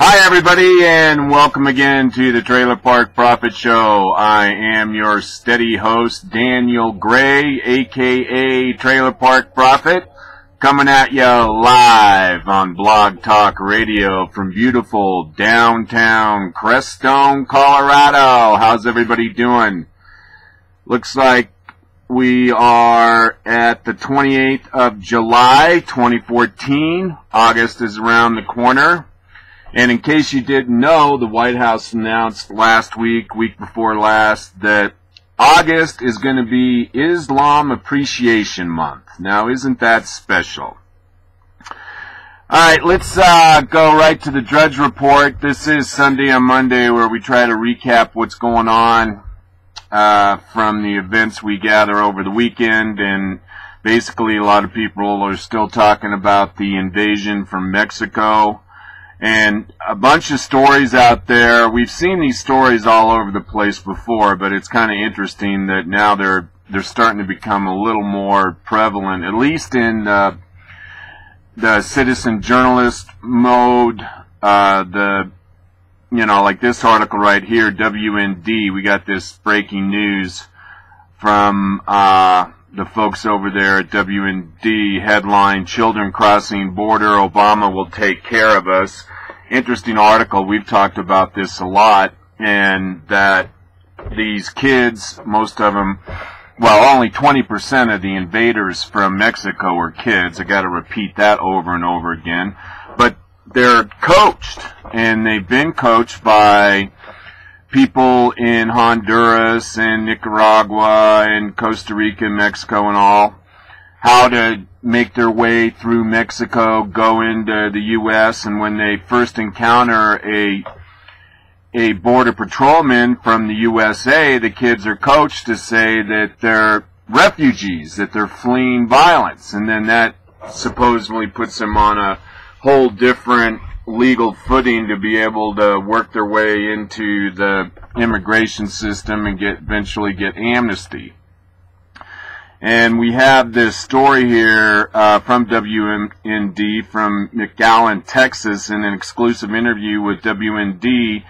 Hi everybody, and welcome again to the Trailer Park Prophet Show. I am your steady host, Daniel Gray, aka Trailer Park Prophet, coming at you live on Blog Talk Radio from beautiful downtown Crestone, Colorado. How's everybody doing? Looks like we are at the 28th of July, 2014. August is around the corner. And in case you didn't know, the White House announced last week before last, that August is going to be Islam Appreciation Month. Now, isn't that special? Alright, let's go right to the Drudge Report. This is Sunday and Monday, where we try to recap what's going on from the events we gather over the weekend. And basically, a lot of people are still talking about the invasion from Mexico. And a bunch of stories out there. We've seen these stories all over the place before, but it's kind of interesting that now they're starting to become a little more prevalent, at least in the citizen journalist mode. Like this article right here, WND. We got this breaking news from the folks over there at WND. Headline: Children crossing border, Obama will take care of us. Interesting article. We've talked about this a lot, and that these kids, most of them, well, only 20% of the invaders from Mexico were kids. I got to repeat that over and over again. But they're coached, and they've been coached by people in Honduras and Nicaragua and Costa Rica and Mexico and all, how to make their way through Mexico, go into the U.S., and when they first encounter a border patrolman from the USA, the kids are coached to say that they're refugees, that they're fleeing violence, and then that supposedly puts them on a whole different legal footing to be able to work their way into the immigration system and eventually get amnesty. And we have this story here from WND from McAllen, Texas, in an exclusive interview with WND.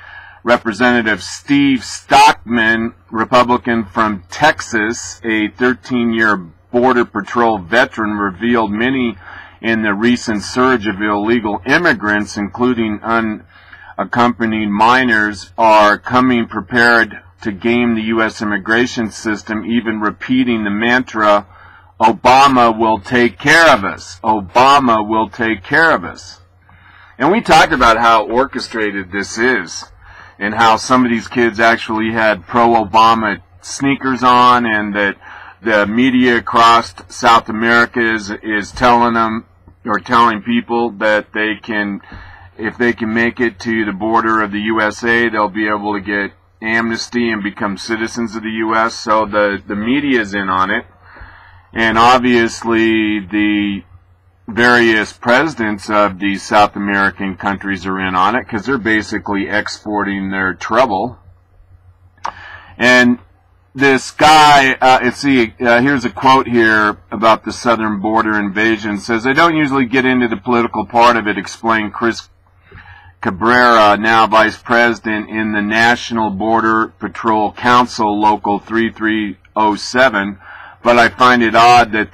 Representative Steve Stockman, Republican from Texas, a 13-year Border Patrol veteran, revealed many in the recent surge of illegal immigrants, including unaccompanied minors, are coming prepared to game the U.S. immigration system, even repeating the mantra, Obama will take care of us. Obama will take care of us. And we talked about how orchestrated this is, and how some of these kids actually had pro-Obama sneakers on, and that the media across South America is telling them, or telling people, that they can, if they can make it to the border of the USA, they'll be able to get amnesty and become citizens of the U.S. So the media is in on it, and obviously the various presidents of these South American countries are in on it, because they're basically exporting their trouble. And this guy, here's a quote here about the southern border invasion. It says, I don't usually get into the political part of it, explained Chris Cabrera, now vice president in the National Border Patrol Council, Local 3307, but I find it odd that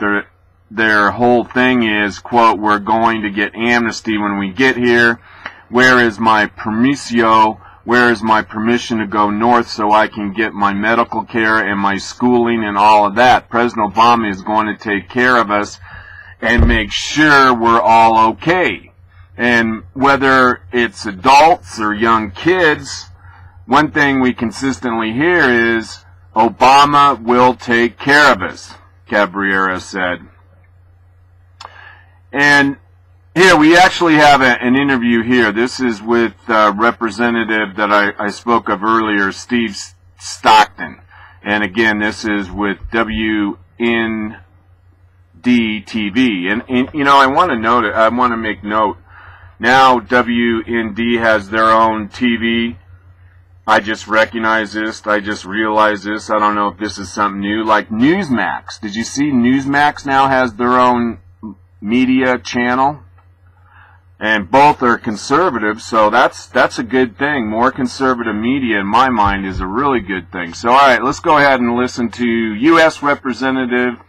their whole thing is, quote, we're going to get amnesty when we get here. Where is my permiso? Where is my permission to go north so I can get my medical care and my schooling and all of that? President Obama is going to take care of us and make sure we're all okay. And whether it's adults or young kids, one thing we consistently hear is, Obama will take care of us, Cabrera said. And here we actually have an interview here. This is with representative that I spoke of earlier, Steve Stockton. And again, this is with WND TV. And you know, I want to make note. Now WND has their own TV. I just recognize this. I just realized this. I don't know if this is something new. Like Newsmax. Did you see Newsmax now has their own media channel? And both are conservative, so that's a good thing. More conservative media, in my mind, is a really good thing. So, all right, let's go ahead and listen to U.S. Representative,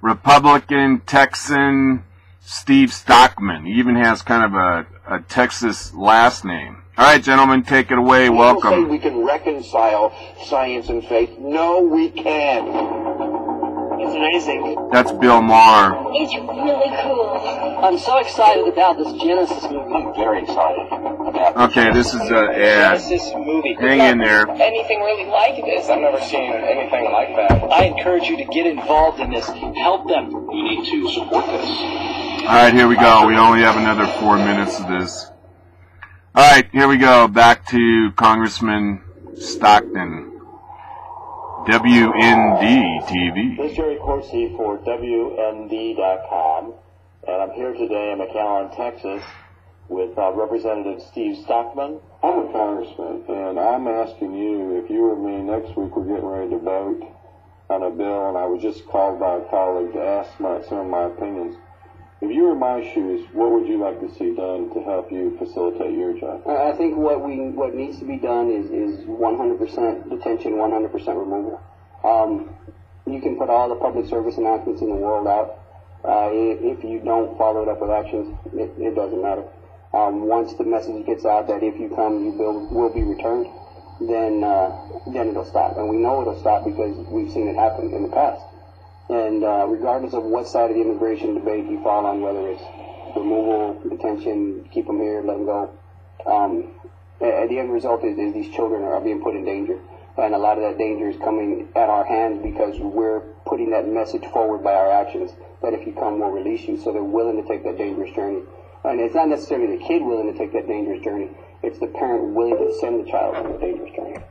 Republican, Texan, Steve Stockman. He even has kind of a Texas last name. All right, gentlemen, take it away. Welcome. People say we can reconcile science and faith. No, we can't. It's amazing. That's Bill Maher. It's really cool. I'm so excited about this Genesis movie. I'm very excited about Okay, this is an ad. Genesis movie. Hang in there. Anything really like this? I've never seen anything like that. I encourage you to get involved in this. Help them. We need to support this. All right, here we go. We only have another 4 minutes of this. All right, here we go. Back to Congressman Stockton. WND TV. This is Jerry Corsi for WND.com, and I'm here today in McAllen, Texas, with Representative Steve Stockman. I'm a congressman, and I'm asking you, if you or me, next week we're getting ready to vote on a bill, and I was just called by a colleague to ask some of my opinions. If you were in my shoes, what would you like to see done to help you facilitate your job? I think what needs to be done is 100% detention, 100% removal. You can put all the public service announcements in the world out. If you don't follow it up with actions, it doesn't matter. Once the message gets out that if you come, you will be returned, then it'll stop. And we know it'll stop because we've seen it happen in the past. And regardless of what side of the immigration debate you fall on, whether it's removal, detention, keep them here, let them go, at the end result is these children are being put in danger. And a lot of that danger is coming at our hands because we're putting that message forward by our actions, that if you come, we'll release you. So they're willing to take that dangerous journey. And it's not necessarily the kid willing to take that dangerous journey. It's the parent willing to send the child on a dangerous journey.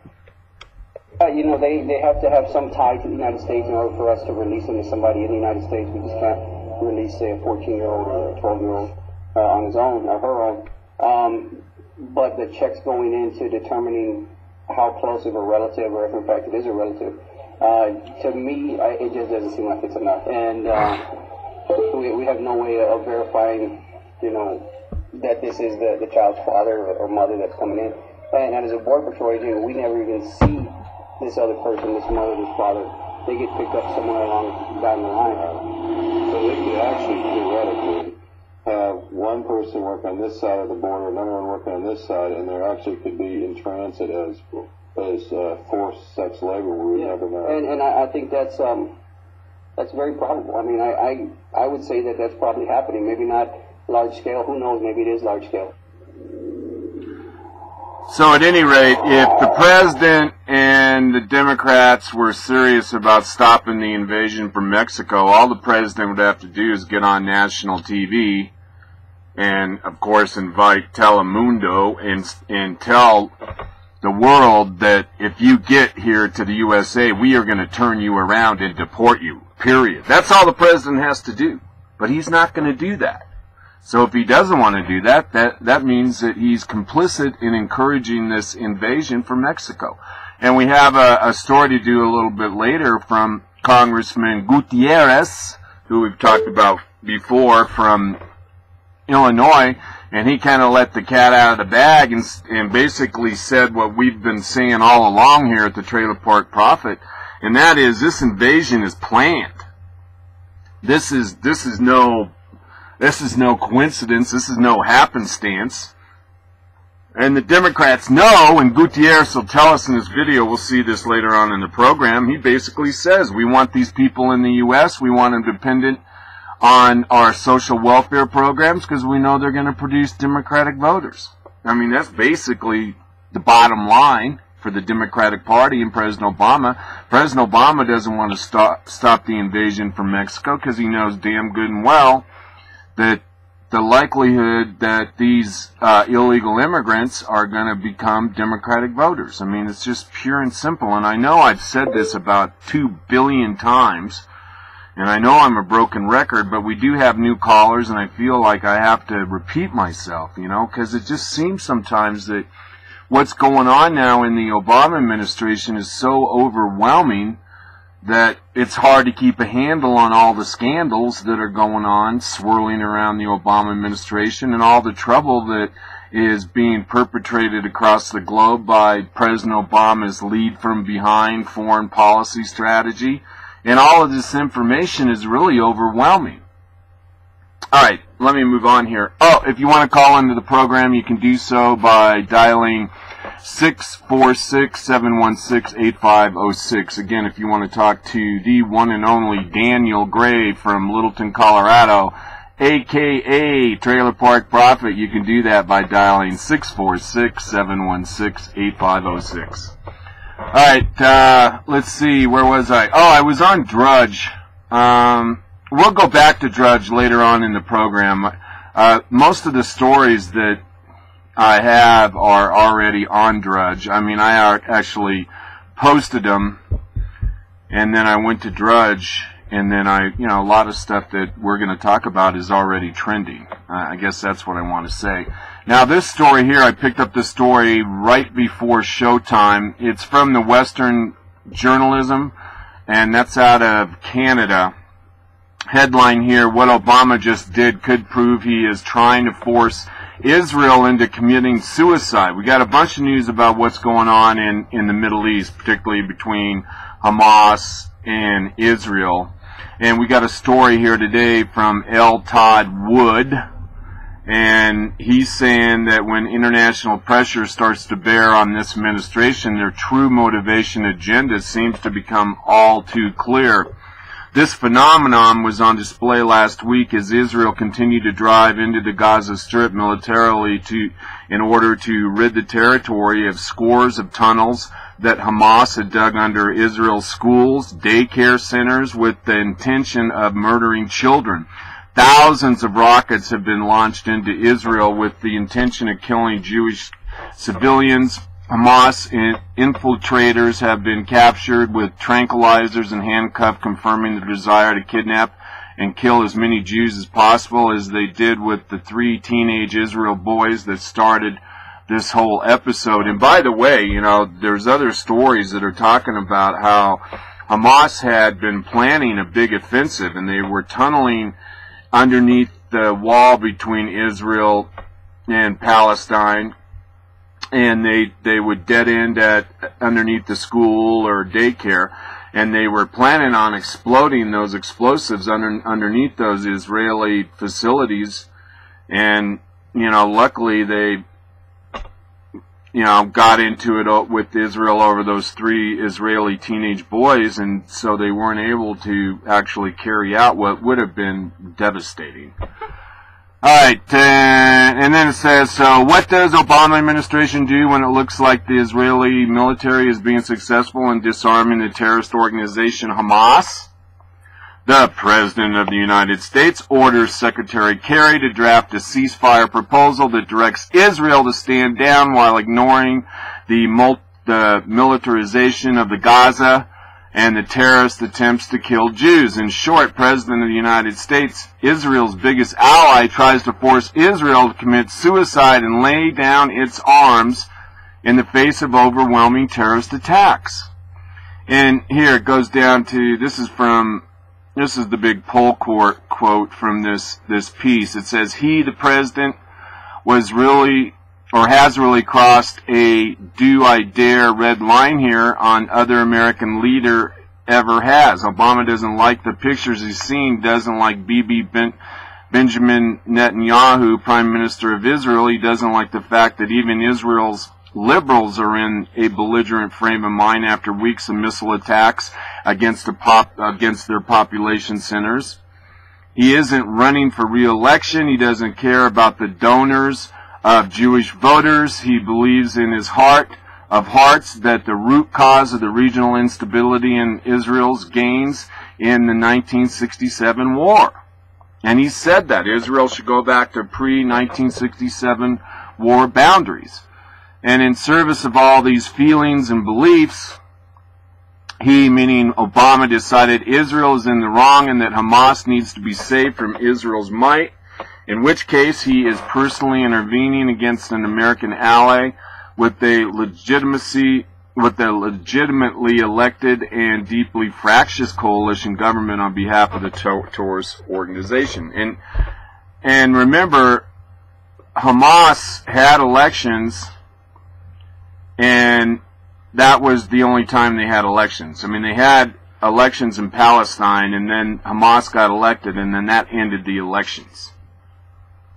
You know, they have to have some tie to the United States in order for us to release them to somebody in the United States. We just can't release, say, a 14-year-old or a 12-year-old on his own or her own. But the checks going into determining how close of a relative, or if in fact it is a relative, to me, it just doesn't seem like it's enough. And we have no way of verifying, you know, that this is the child's father or mother that's coming in. And as a Border Patrol agent, we never even see this other person, this mother, this father. They get picked up somewhere along down the line. So they could actually theoretically have one person work on this side of the border, another one working on this side, and there actually could be in transit as forced sex labor. We never know. And I think that's very probable. I mean, I would say that that's probably happening. Maybe not large scale. Who knows? Maybe it is large scale. So at any rate, if the president and the Democrats were serious about stopping the invasion from Mexico, all the president would have to do is get on national TV and, of course, invite Telemundo and tell the world that if you get here to the USA, we are going to turn you around and deport you, period. That's all the president has to do. But he's not going to do that. So if he doesn't want to do that, that means that he's complicit in encouraging this invasion from Mexico. And we have a story to do a little bit later from Congressman Gutierrez, who we've talked about before, from Illinois, and he kind of let the cat out of the bag and basically said what we've been saying all along here at the Trailer Park Prophet, and that is this invasion is planned. This is no coincidence. This is no happenstance. And the Democrats know, and Gutierrez will tell us in his video, we'll see this later on in the program, he basically says, we want these people in the U.S., we want them dependent on our social welfare programs because we know they're going to produce Democratic voters. I mean, that's basically the bottom line for the Democratic Party and President Obama. President Obama doesn't want to stop the invasion from Mexico because he knows damn good and well that the likelihood that these illegal immigrants are going to become Democratic voters. I mean, it's just pure and simple. And I know I've said this about 2 billion times, and I know I'm a broken record, but we do have new callers, and I feel like I have to repeat myself, you know, because it just seems sometimes that what's going on now in the Obama administration is so overwhelming that it's hard to keep a handle on all the scandals that are going on, swirling around the Obama administration, and all the trouble that is being perpetrated across the globe by President Obama's lead from behind foreign policy strategy. And all of this information is really overwhelming. All right, let me move on here. Oh, if you want to call into the program, you can do so by dialing 646-716-8506. Again, if you want to talk to the one and only Daniel Gray from Littleton, Colorado, a.k.a. Trailer Park Prophet, you can do that by dialing 646-716-8506. All right, let's see, where was I? Oh, I was on Drudge. We'll go back to Drudge later on in the program. Most of the stories that I have are already on Drudge. I mean, I actually posted them, and then I went to Drudge, and then a lot of stuff that we're going to talk about is already trending. I guess that's what I want to say. Now, this story here, I picked up this story right before showtime. It's from the Western Journalism, and that's out of Canada. Headline here, what Obama just did could prove he is trying to force Israel into committing suicide. We got a bunch of news about what's going on in the Middle East, particularly between Hamas and Israel. And we got a story here today from L. Todd Wood, and he's saying that when international pressure starts to bear on this administration, their true motivation agenda seems to become all too clear. This phenomenon was on display last week as Israel continued to drive into the Gaza Strip militarily in order to rid the territory of scores of tunnels that Hamas had dug under Israel's schools, daycare centers, with the intention of murdering children. Thousands of rockets have been launched into Israel with the intention of killing Jewish civilians. Hamas infiltrators have been captured with tranquilizers and handcuffed, confirming the desire to kidnap and kill as many Jews as possible, as they did with the 3 teenage Israel boys that started this whole episode. And by the way, there's other stories that are talking about how Hamas had been planning a big offensive, and they were tunneling underneath the wall between Israel and Palestine, and they would dead end underneath the school or daycare, and they were planning on exploding those explosives underneath those Israeli facilities. And luckily they got into it with Israel over those 3 Israeli teenage boys, and so they weren't able to actually carry out what would have been devastating. Alright, and then it says, so what does Obama administration do when it looks like the Israeli military is being successful in disarming the terrorist organization Hamas? The President of the United States orders Secretary Kerry to draft a ceasefire proposal that directs Israel to stand down while ignoring the militarization of the Gaza and the terrorist attempts to kill Jews. In short, President of the United States, Israel's biggest ally, tries to force Israel to commit suicide and lay down its arms in the face of overwhelming terrorist attacks. And here it goes down to, this is the big poll court quote from this piece. It says, he, the president, has really crossed a do I dare red line here on other American leader ever has. Obama doesn't like the pictures he's seen, doesn't like Benjamin Netanyahu, Prime Minister of Israel. He doesn't like the fact that even Israel's liberals are in a belligerent frame of mind after weeks of missile attacks against their population centers. He isn't running for re-election. He doesn't care about the donors of Jewish voters. He believes in his heart of hearts that the root cause of the regional instability in Israel's gains in the 1967 war. And he said that Israel should go back to pre-1967 war boundaries. And in service of all these feelings and beliefs, he, meaning Obama, decided Israel is in the wrong and that Hamas needs to be saved from Israel's might, in which case he is personally intervening against an American ally with a legitimacy with the legitimately elected and deeply fractious coalition government on behalf of the terrorist organization. And remember, Hamas had elections, and that was the only time they had elections. I mean, they had elections in Palestine, and then Hamas got elected, and then that ended the elections.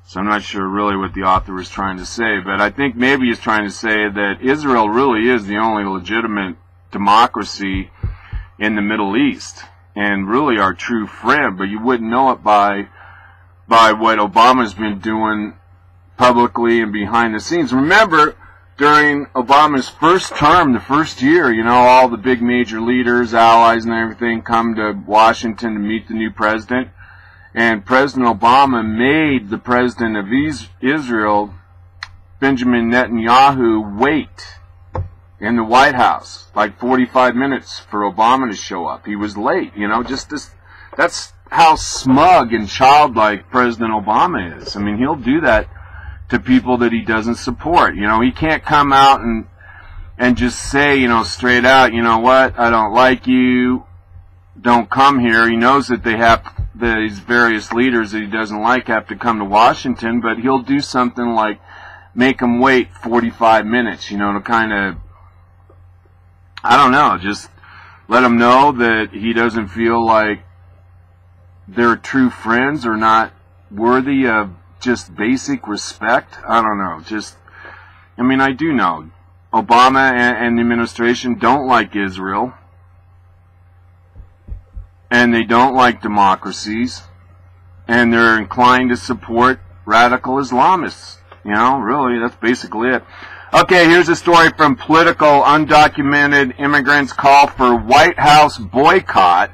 So I'm not sure really what the author was trying to say, but I think maybe he's trying to say that Israel really is the only legitimate democracy in the Middle East, and really our true friend, but you wouldn't know it by what Obama's been doing publicly and behind the scenes. Remember, during Obama's first term, the first year, you know, all the big major leaders, allies and everything come to Washington to meet the new president. And President Obama made the president of Israel, Benjamin Netanyahu, wait in the White House like 45 minutes for Obama to show up. He was late, you know, just this. That's how smug and childlike President Obama is. I mean, he'll do that to people that he doesn't support. You know, he can't come out and just say, you know, straight out, you know what, I don't like you, don't come here. He knows that they have, these various leaders that he doesn't like have to come to Washington, but he'll do something like make them wait 45 minutes, you know, to kind of, I don't know, just let them know that he doesn't feel like their true friends are not worthy of just basic respect. I don't know, just, I mean, I do know Obama and the administration don't like Israel, and they don't like democracies, and they're inclined to support radical Islamists. You know, really, that's basically it. Okay, here's a story from Political. Undocumented immigrants call for White House boycott.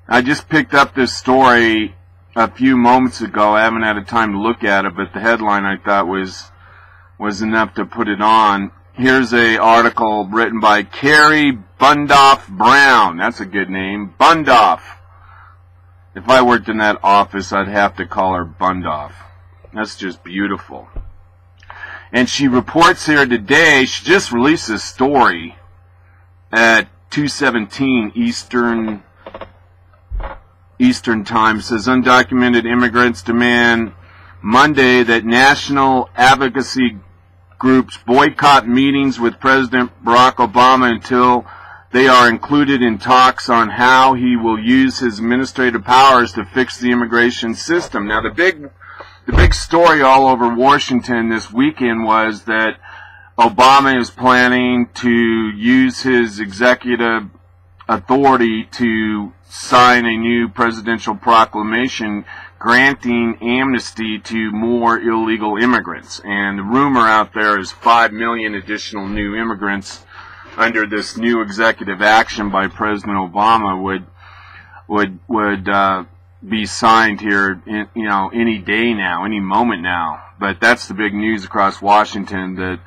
I just picked up this story a few moments ago. I haven't had a time to look at it, but the headline I thought was enough to put it on. Here's a article written by Carrie Bundoff Brown. That's a good name. Bundoff. If I worked in that office, I'd have to call her Bundoff. That's just beautiful. And she reports here today, she just released a story at 2:17 Eastern Time. Says undocumented immigrants demand Monday that national advocacy groups boycott meetings with President Barack Obama until they are included in talks on how he will use his administrative powers to fix the immigration system. Now, the big story all over Washington this weekend was that Obama is planning to use his executive authority to sign a new presidential proclamation granting amnesty to more illegal immigrants. And the rumor out there is 5 million additional new immigrants under this new executive action by President Obama would be signed here, you know, any day now, any moment now. But that's the big news across Washington, that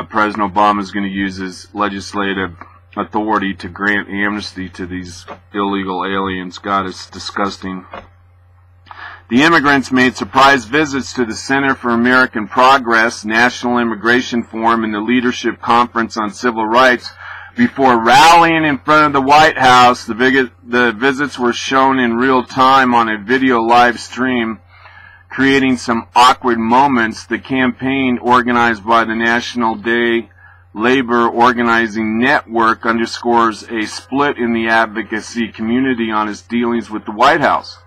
President Obama is going to use his legislative authority to grant amnesty to these illegal aliens. God, it's disgusting. The immigrants made surprise visits to the Center for American Progress, National Immigration Forum, and the Leadership Conference on Civil Rights before rallying in front of the White House. The visits were shown in real time on a video live stream, creating some awkward moments. The campaign, organized by the National Day Labor Organizing Network, underscores a split in the advocacy community on its dealings with the White House.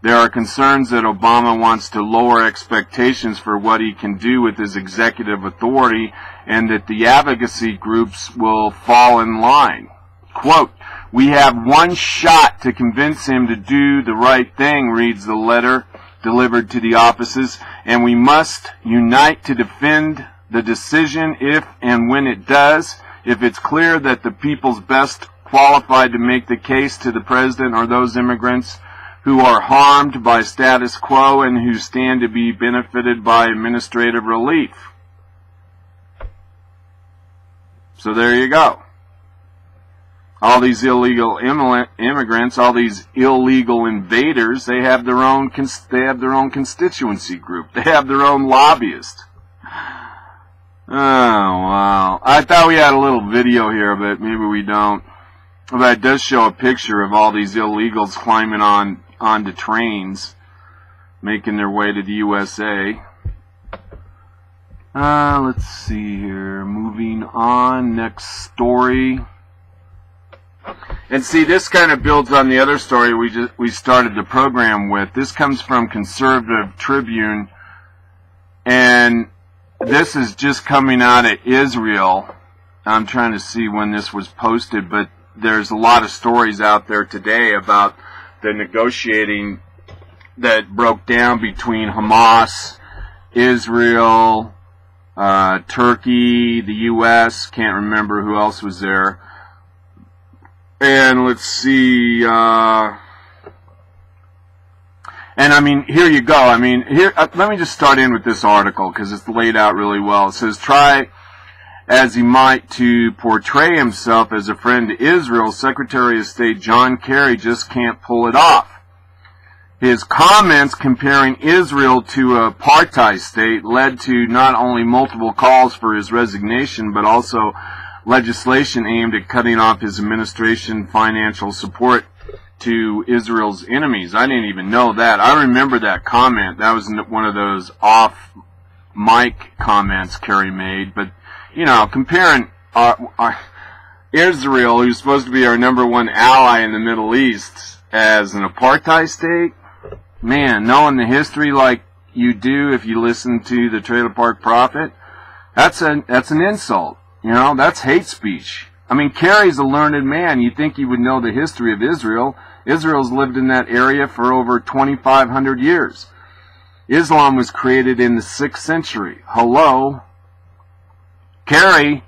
There are concerns that Obama wants to lower expectations for what he can do with his executive authority, and that the advocacy groups will fall in line. Quote, "We have one shot to convince him to do the right thing," reads the letter delivered to the offices, "and we must unite to defend the decision if and when it does. If it's clear that the people's best qualified to make the case to the president are those immigrants who are harmed by status quo and who stand to be benefited by administrative relief." So there you go. All these illegal immigrants, all these illegal invaders, they have their own constituency group. They have their own lobbyist. Oh, wow. I thought we had a little video here, but maybe we don't. But it does show a picture of all these illegals climbing onto trains, making their way to the USA. Let's see here. Moving on. Next story. And see, this kind of builds on the other story we started the program with. This comes from Conservative Tribune, and this is just coming out of Israel. I'm trying to see when this was posted, but there's a lot of stories out there today about the negotiating that broke down between Hamas, Israel, Turkey, the U.S., can't remember who else was there. And let's see, and I mean, here you go. I mean, here, let me just start in with this article because it's laid out really well. It says, try as he might to portray himself as a friend to Israel, Secretary of State John Kerry just can't pull it off. His comments comparing Israel to a apartheid state led to not only multiple calls for his resignation, but also legislation aimed at cutting off his administration financial support to Israel's enemies. I didn't even know that. I remember that comment. That was one of those off-mic comments Kerry made. But, you know, comparing Israel, who's supposed to be our #1 ally in the Middle East, as an apartheid state, man, knowing the history like you do if you listen to the Trailer Park Prophet, that's an insult. You know, that's hate speech. I mean, Kerry's a learned man. You'd think he would know the history of Israel. Israel's lived in that area for over 2,500 years. Islam was created in the 6th century. Hello? Kerry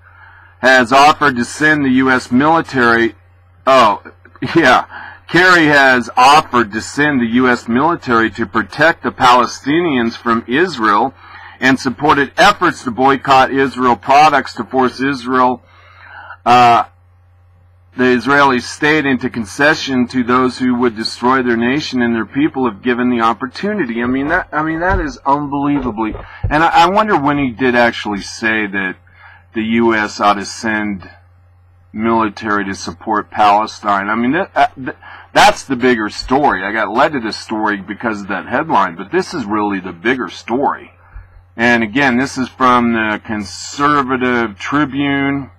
has offered to send the U.S. military... Kerry has offered to send the U.S. military to protect the Palestinians from Israel and supported efforts to boycott Israel products to force Israel, the Israeli state, into concession to those who would destroy their nation and their people if given the opportunity. I mean that is unbelievably. And I wonder when he did actually say that the U.S. ought to send military to support Palestine. I mean that's the bigger story. I got led to this story because of that headline, but this is really the bigger story. And again, this is from the Conservative Tribune.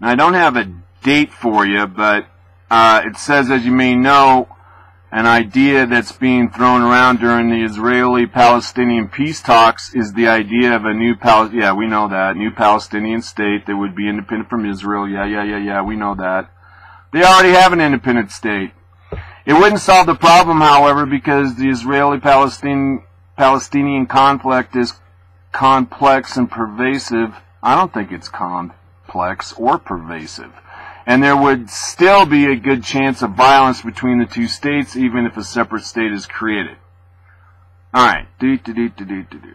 Now, I don't have a date for you, but it says, as you may know, an idea that's being thrown around during the Israeli-Palestinian peace talks is the idea of a new we know that, new Palestinian state that would be independent from Israel. Yeah, we know that. They already have an independent state. It wouldn't solve the problem, however, because the Israeli-Palestinian conflict is complex and pervasive. I don't think it's complex or pervasive. And there would still be a good chance of violence between the two states, even if a separate state is created. Alright.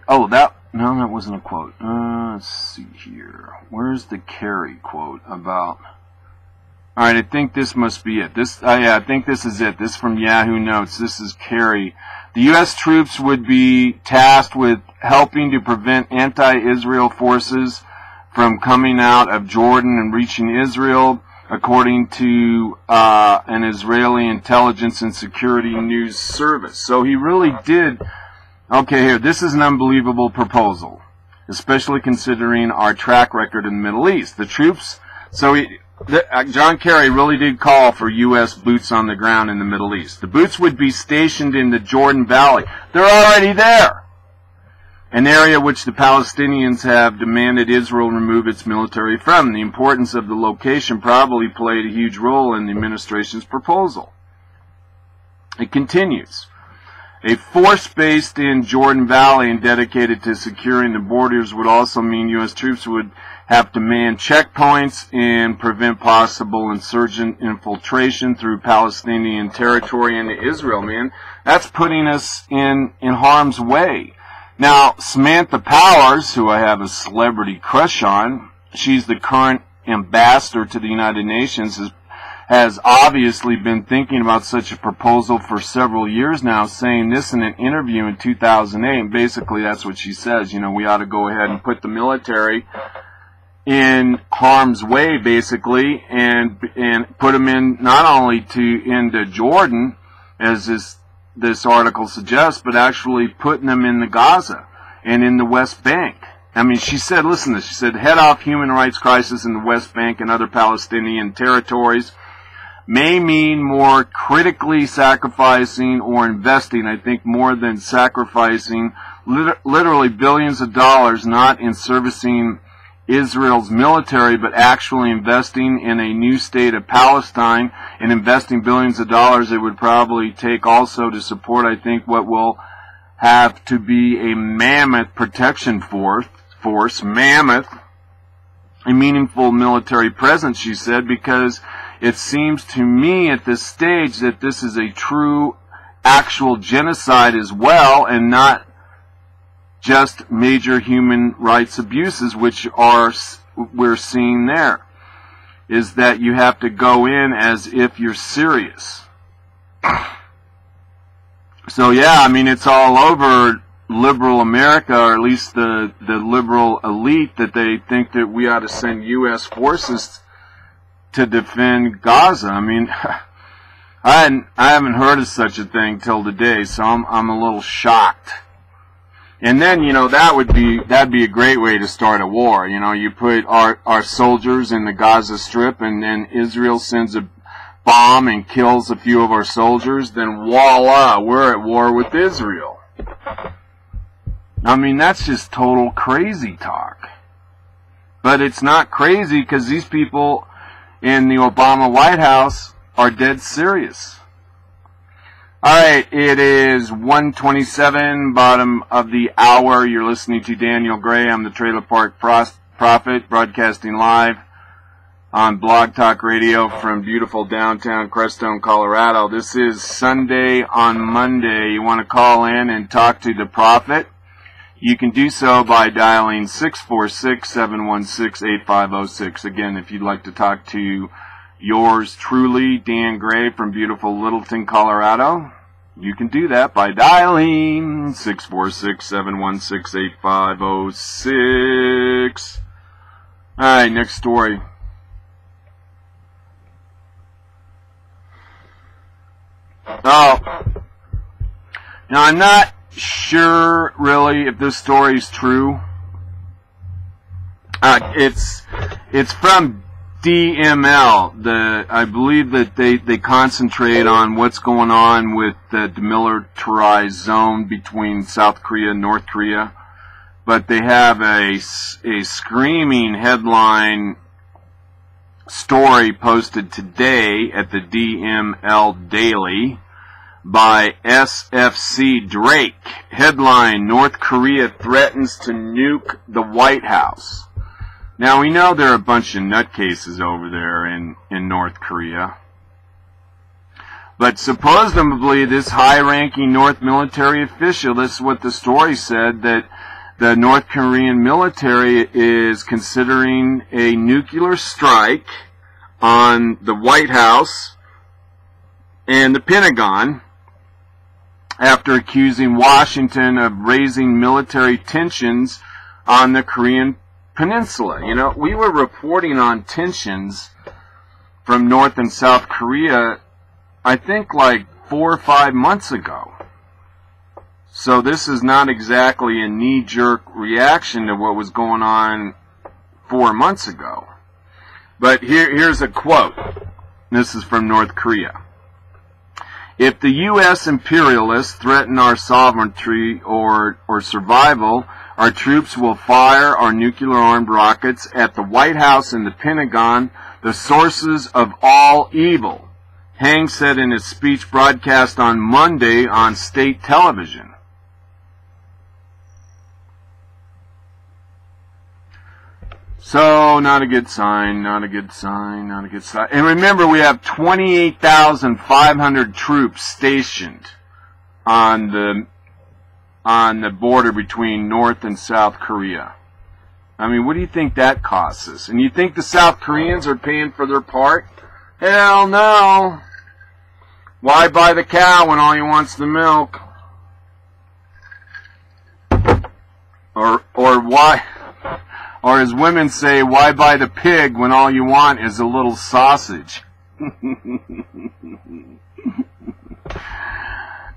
Oh, that wasn't a quote. Let's see here. Where's the Kerry quote about... Alright, I think this must be it. I think this is it. This is from Yahoo Notes. This is Kerry. The U.S. troops would be tasked with helping to prevent anti-Israel forces from coming out of Jordan and reaching Israel, according to an Israeli intelligence and security news service. So he really did... Okay, here, this is an unbelievable proposal, especially considering our track record in the Middle East. The troops... John Kerry really did call for U.S. boots on the ground in the Middle East. The boots would be stationed in the Jordan Valley. They're already there. An area which the Palestinians have demanded Israel remove its military from. The importance of the location probably played a huge role in the administration's proposal. It continues. A force based in Jordan Valley and dedicated to securing the borders would also mean U.S. troops would have to man checkpoints and prevent possible insurgent infiltration through Palestinian territory into Israel, man. That's putting us in harm's way. Now, Samantha Powers, who I have a celebrity crush on, she's the current ambassador to the United Nations, has obviously been thinking about such a proposal for several years now, saying this in an interview in 2008. And basically, that's what she says. You know, we ought to go ahead and put the military in harm's way, basically, and put them in not only into Jordan, as this article suggests, but actually putting them in the Gaza and in the West Bank. I mean, she said, listen to this, she said, head off human rights crisis in the West Bank and other Palestinian territories may mean more critically sacrificing or investing, I think more than sacrificing, literally billions of dollars, not in servicing Israel's military, but actually investing in a new state of Palestine, and investing billions of dollars it would probably take also to support, I think, what will have to be a mammoth protection force, mammoth, a meaningful military presence, she said, because it seems to me at this stage that this is a true, actual genocide as well, and not just major human rights abuses, which we're seeing there, is that you have to go in as if you're serious. So yeah, I mean, it's all over liberal America, or at least the liberal elite, that they think that we ought to send U.S. forces to defend Gaza. I mean, I haven't heard of such a thing till today, so I'm a little shocked. And then, you know, that'd be a great way to start a war. You know, you put our soldiers in the Gaza Strip, and then Israel sends a bomb and kills a few of our soldiers, then voila, we're at war with Israel. I mean, that's just total crazy talk. But it's not crazy because these people in the Obama White House are dead serious. Alright, it is 1:27, bottom of the hour. You're listening to Daniel Gray. I'm the Trailer Park Prophet, broadcasting live on Blog Talk Radio from beautiful downtown Crestone, Colorado. This is Sunday on Monday. You want to call in and talk to the Prophet? You can do so by dialing 646-716-8506. Again, if you'd like to talk to yours truly, Dan Gray from beautiful Littleton, Colorado, you can do that by dialing 646-716-8506. Alright, next story. Oh, now I'm not sure really if this story is true. It's from DML. I believe that they concentrate on what's going on with the demilitarized zone between South Korea and North Korea, but they have a screaming headline story posted today at the DML Daily by SFC Drake. Headline: North Korea threatens to nuke the White House. Now, we know there are a bunch of nutcases over there in North Korea. But supposedly this high-ranking North military official, this is what the story said, that the North Korean military is considering a nuclear strike on the White House and the Pentagon after accusing Washington of raising military tensions on the Korean Peninsula. You know, we were reporting on tensions from North and South Korea, I think like 4 or 5 months ago. So this is not exactly a knee-jerk reaction to what was going on 4 months ago. But here's a quote. This is from North Korea. If the U.S. imperialists threaten our sovereignty or survival, our troops will fire our nuclear-armed rockets at the White House and the Pentagon, the sources of all evil, Hang said in his speech broadcast on Monday on state television. So, not a good sign, not a good sign, not a good sign. And remember, we have 28,500 troops stationed on the border between North and South Korea. I mean, what do you think that costs us? And you think the South Koreans are paying for their part? Hell no. Why buy the cow when all you want's the milk? Or why, or as women say, why buy the pig when all you want is a little sausage?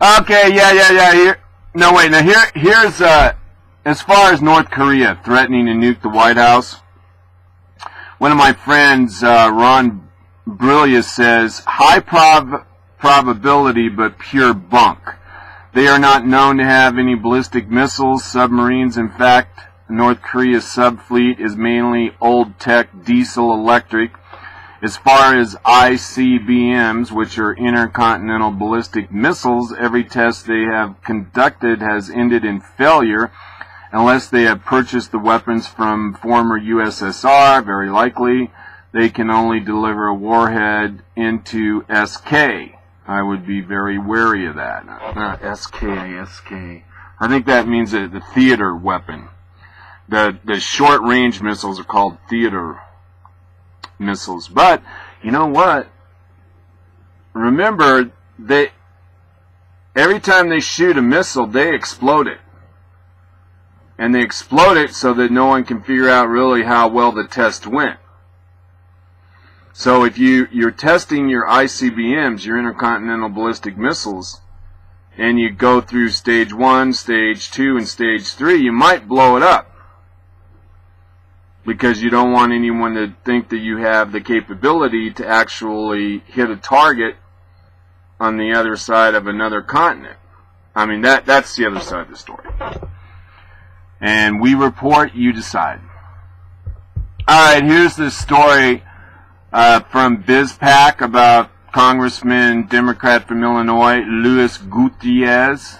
Okay, yeah. Here's as far as North Korea threatening to nuke the White House. One of my friends, Ron Brillia, says high probability, but pure bunk. They are not known to have any ballistic missiles, submarines. In fact, North Korea's subfleet is mainly old-tech diesel-electric. As far as ICBMs, which are intercontinental ballistic missiles, every test they have conducted has ended in failure, unless they have purchased the weapons from former USSR. Very likely, they can only deliver a warhead into SK. I would be very wary of that. SK. I think that means the theater weapon. The short-range missiles are called theater missiles. But, you know what? Remember, every time they shoot a missile, they explode it. And they explode it so that no one can figure out really how well the test went. So if you're testing your ICBMs, your intercontinental ballistic missiles, and you go through stage 1, stage 2, and stage 3, you might blow it up. Because you don't want anyone to think that you have the capability to actually hit a target on the other side of another continent. I mean, that's the other side of the story. And we report, you decide. Alright, here's the story from BizPac about Congressman, Democrat from Illinois, Luis Gutierrez.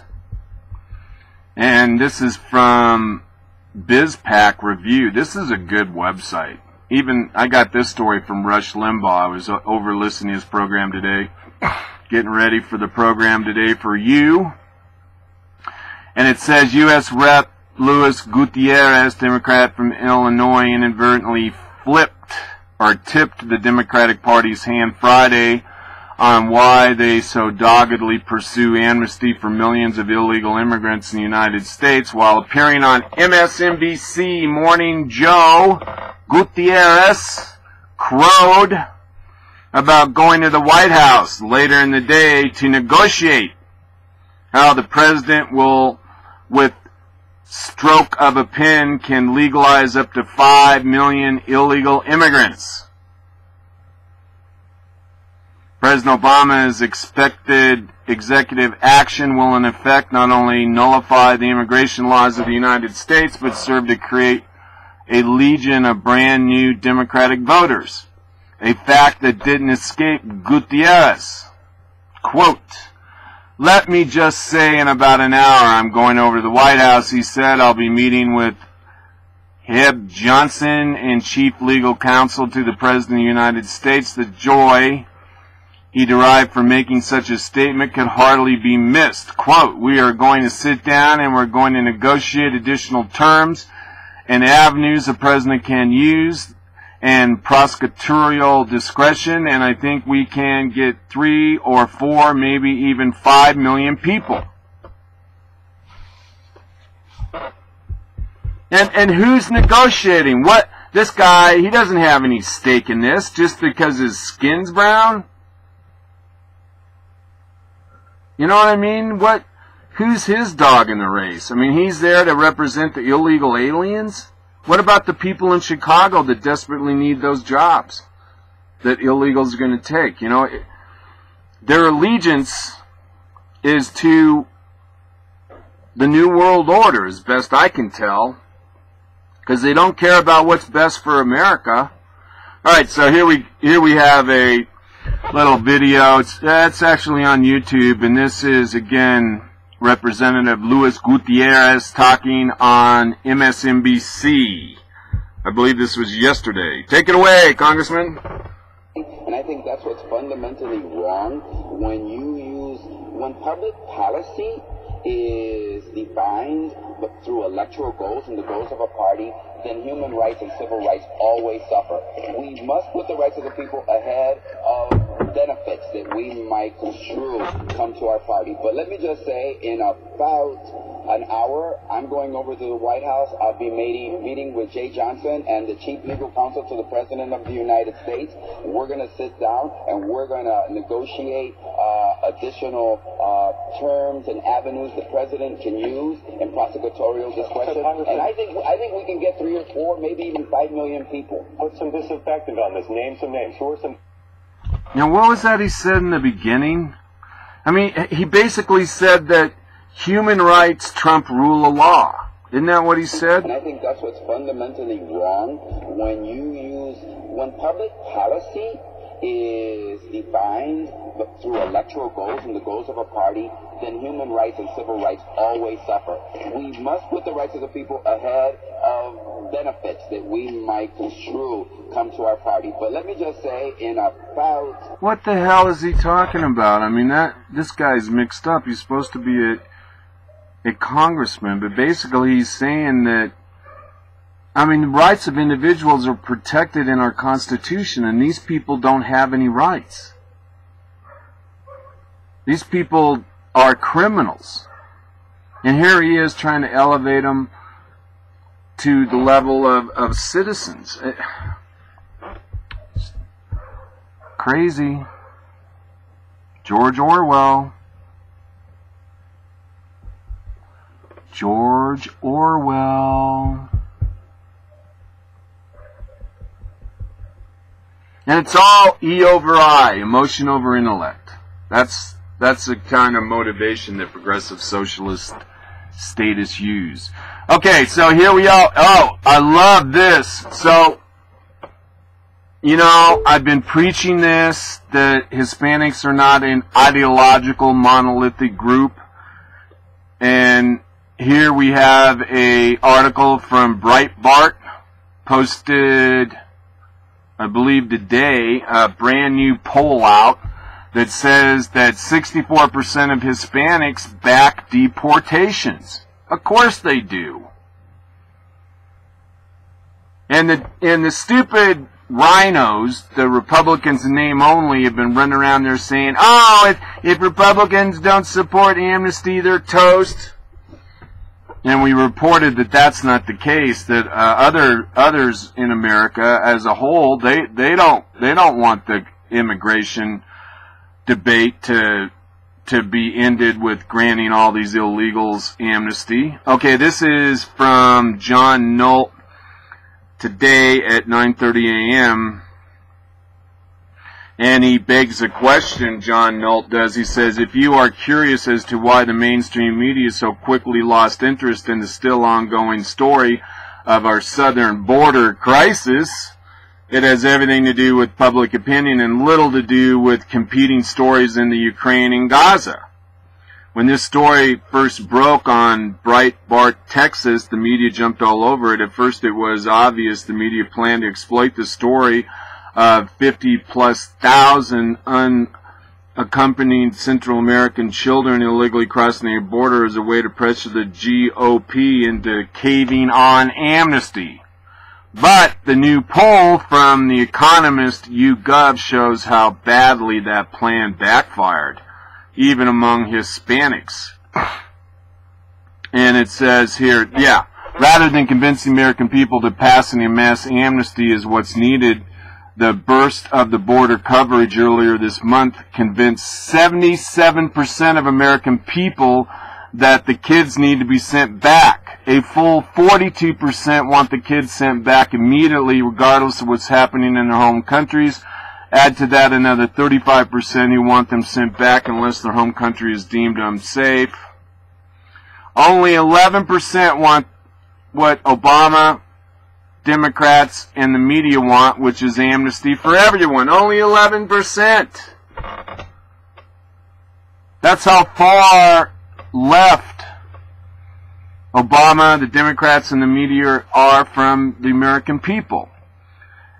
And this is from BizPac Review. This is a good website. Even, I got this story from Rush Limbaugh. I was over listening to his program today. Getting ready for the program today for you. And it says U.S. Rep. Luis Gutierrez, Democrat from Illinois, inadvertently tipped the Democratic Party's hand Friday on why they so doggedly pursue amnesty for millions of illegal immigrants in the United States. While appearing on MSNBC Morning Joe, Gutierrez crowed about going to the White House later in the day to negotiate how the president will, with stroke of a pen, can legalize up to 5 million illegal immigrants. President Obama's expected executive action will in effect not only nullify the immigration laws of the United States, but serve to create a legion of brand new Democratic voters. A fact that didn't escape Gutierrez. Quote, "Let me just say in about an hour I'm going over to the White House," he said. "I'll be meeting with Heb Johnson and Chief Legal Counsel to the President of the United States. The joy he derived from making such a statement could hardly be missed." Quote, "We are going to sit down and we're going to negotiate additional terms and avenues the President can use and prosecutorial discretion, and I think we can get 3 or 4, maybe even 5 million people." And who's negotiating? What? This guy, he doesn't have any stake in this just because his skin's brown? You know what I mean? Who's his dog in the race? I mean, he's there to represent the illegal aliens? What about the people in Chicago that desperately need those jobs that illegals are going to take? You know, their allegiance is to the New World Order, as best I can tell, because they don't care about what's best for America. All right, so here we have a little video. It's actually on YouTube, and this is again Representative Luis Gutierrez talking on MSNBC. I believe this was yesterday. Take it away, Congressman. And I think that's what's fundamentally wrong when public policy is defined through electoral goals and the goals of a party, then human rights and civil rights always suffer. We must put the rights of the people ahead of benefits that we might construe come to our party. But let me just say, in about an hour, I'm going over to the White House. I'll be meeting with Jay Johnson and the Chief Legal Counsel to the President of the United States. We're going to sit down and we're going to negotiate additional terms and avenues the President can use in prosecutorial discretion. And I think we can get 3 or 4, maybe even 5 million people. Put some disinfectant on this. Name some names. Who are some... Now, what was that he said in the beginning? I mean, he basically said that human rights trump rule of law. Isn't that what he said? And I think that's what's fundamentally wrong when public policy is defined through electoral goals and the goals of a party, then human rights and civil rights always suffer. We must put the rights of the people ahead of benefits that we might construe come to our party. But let me just say, in about... What the hell is he talking about? I mean, this guy's mixed up. He's supposed to be a congressman, but basically he's saying that, I mean, the rights of individuals are protected in our Constitution, and these people don't have any rights. These people are criminals. And here he is trying to elevate them to the level of citizens. Crazy. George Orwell. George Orwell. And it's all E over I, emotion over intellect. That's the kind of motivation that progressive socialist statists use. Okay, so here we are. Oh, I love this. So, you know, I've been preaching this, that Hispanics are not an ideological monolithic group. And here we have a article from Breitbart, posted, I believe today, a brand new poll out that says that 64% of Hispanics back deportations. Of course they do. And the stupid rhinos, the Republicans in name only, have been running around there saying, oh, if Republicans don't support amnesty, they're toast. And we reported that that's not the case, that others in America as a whole, they don't want the immigration debate to be ended with granting all these illegals amnesty. Okay, this is from John Nolt today at 9:30 a.m. And he begs a question, John Nolt does. He says, if you are curious as to why the mainstream media so quickly lost interest in the still ongoing story of our southern border crisis, it has everything to do with public opinion and little to do with competing stories in the Ukraine and Gaza. When this story first broke on Breitbart, Texas, the media jumped all over it. At first it was obvious the media planned to exploit the story of 50,000+ unaccompanied Central American children illegally crossing the border as a way to pressure the GOP into caving on amnesty. But the new poll from The Economist YouGov shows how badly that plan backfired, even among Hispanics. And it says here, yeah, rather than convincing American people that passing a mass amnesty is what's needed, the burst of the border coverage earlier this month convinced 77% of American people that the kids need to be sent back. A full 42% want the kids sent back immediately, regardless of what's happening in their home countries. Add to that another 35% who want them sent back unless their home country is deemed unsafe. Only 11% want what Obama, Democrats, and the media want, which is amnesty for everyone. Only 11%. That's how far left Obama, the Democrats, and the media are from the American people.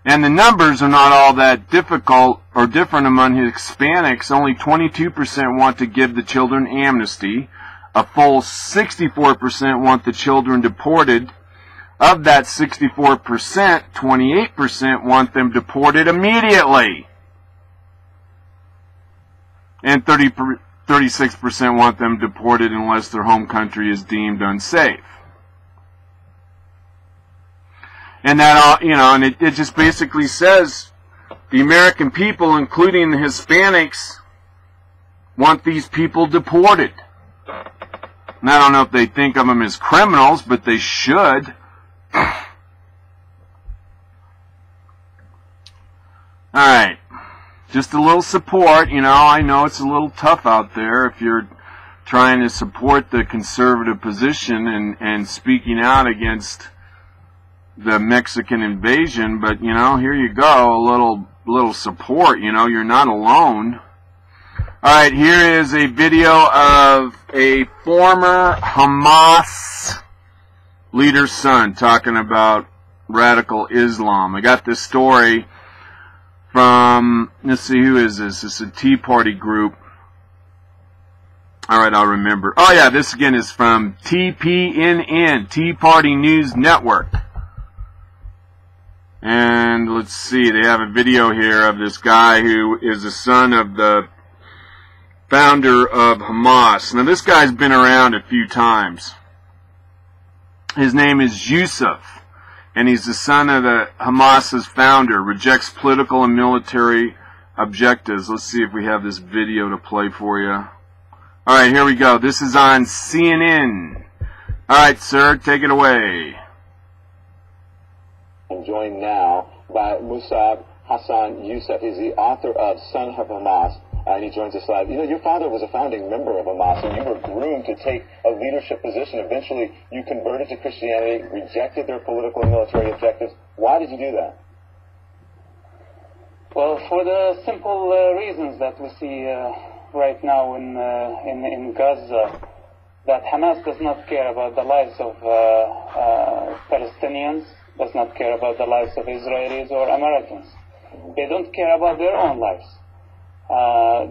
And the numbers are not all that difficult or different among Hispanics. Only 22% want to give the children amnesty. A full 64% want the children deported. Of that 64%, 28% want them deported immediately. And 36% want them deported unless their home country is deemed unsafe. And that, and it just basically says the American people, including the Hispanics, want these people deported. And I don't know if they think of them as criminals, but they should. Alright. Just a little support. I know it's a little tough out there if you're trying to support the conservative position and speaking out against the Mexican invasion, but here you go, a little support. You're not alone. Alright, here is a video of a former Hamas leader's son talking about radical Islam. I got this story from, let's see, who is this? This is a Tea Party group. Alright, I'll remember. Oh yeah, this again is from TPNN, Tea Party News Network. And let's see, they have a video here of this guy who is the son of the founder of Hamas. Now this guy's been around a few times. His name is Yusuf, and he's the son of the Hamas's founder, rejects political and military objectives. Let's see if we have this video to play for you. Alright, here we go. This is on CNN. Alright, sir, take it away. I'm joined now by Musab Hassan Youssef. He's the author of Son of Hamas, and he joins us live. Your father was a founding member of Hamas, and you were groomed to take a leadership position. Eventually, you converted to Christianity, rejected their political and military objectives. Why did you do that? Well, for the simple reasons that we see right now in Gaza, that Hamas does not care about the lives of Palestinians, does not care about the lives of Israelis or Americans. They don't care about their own lives.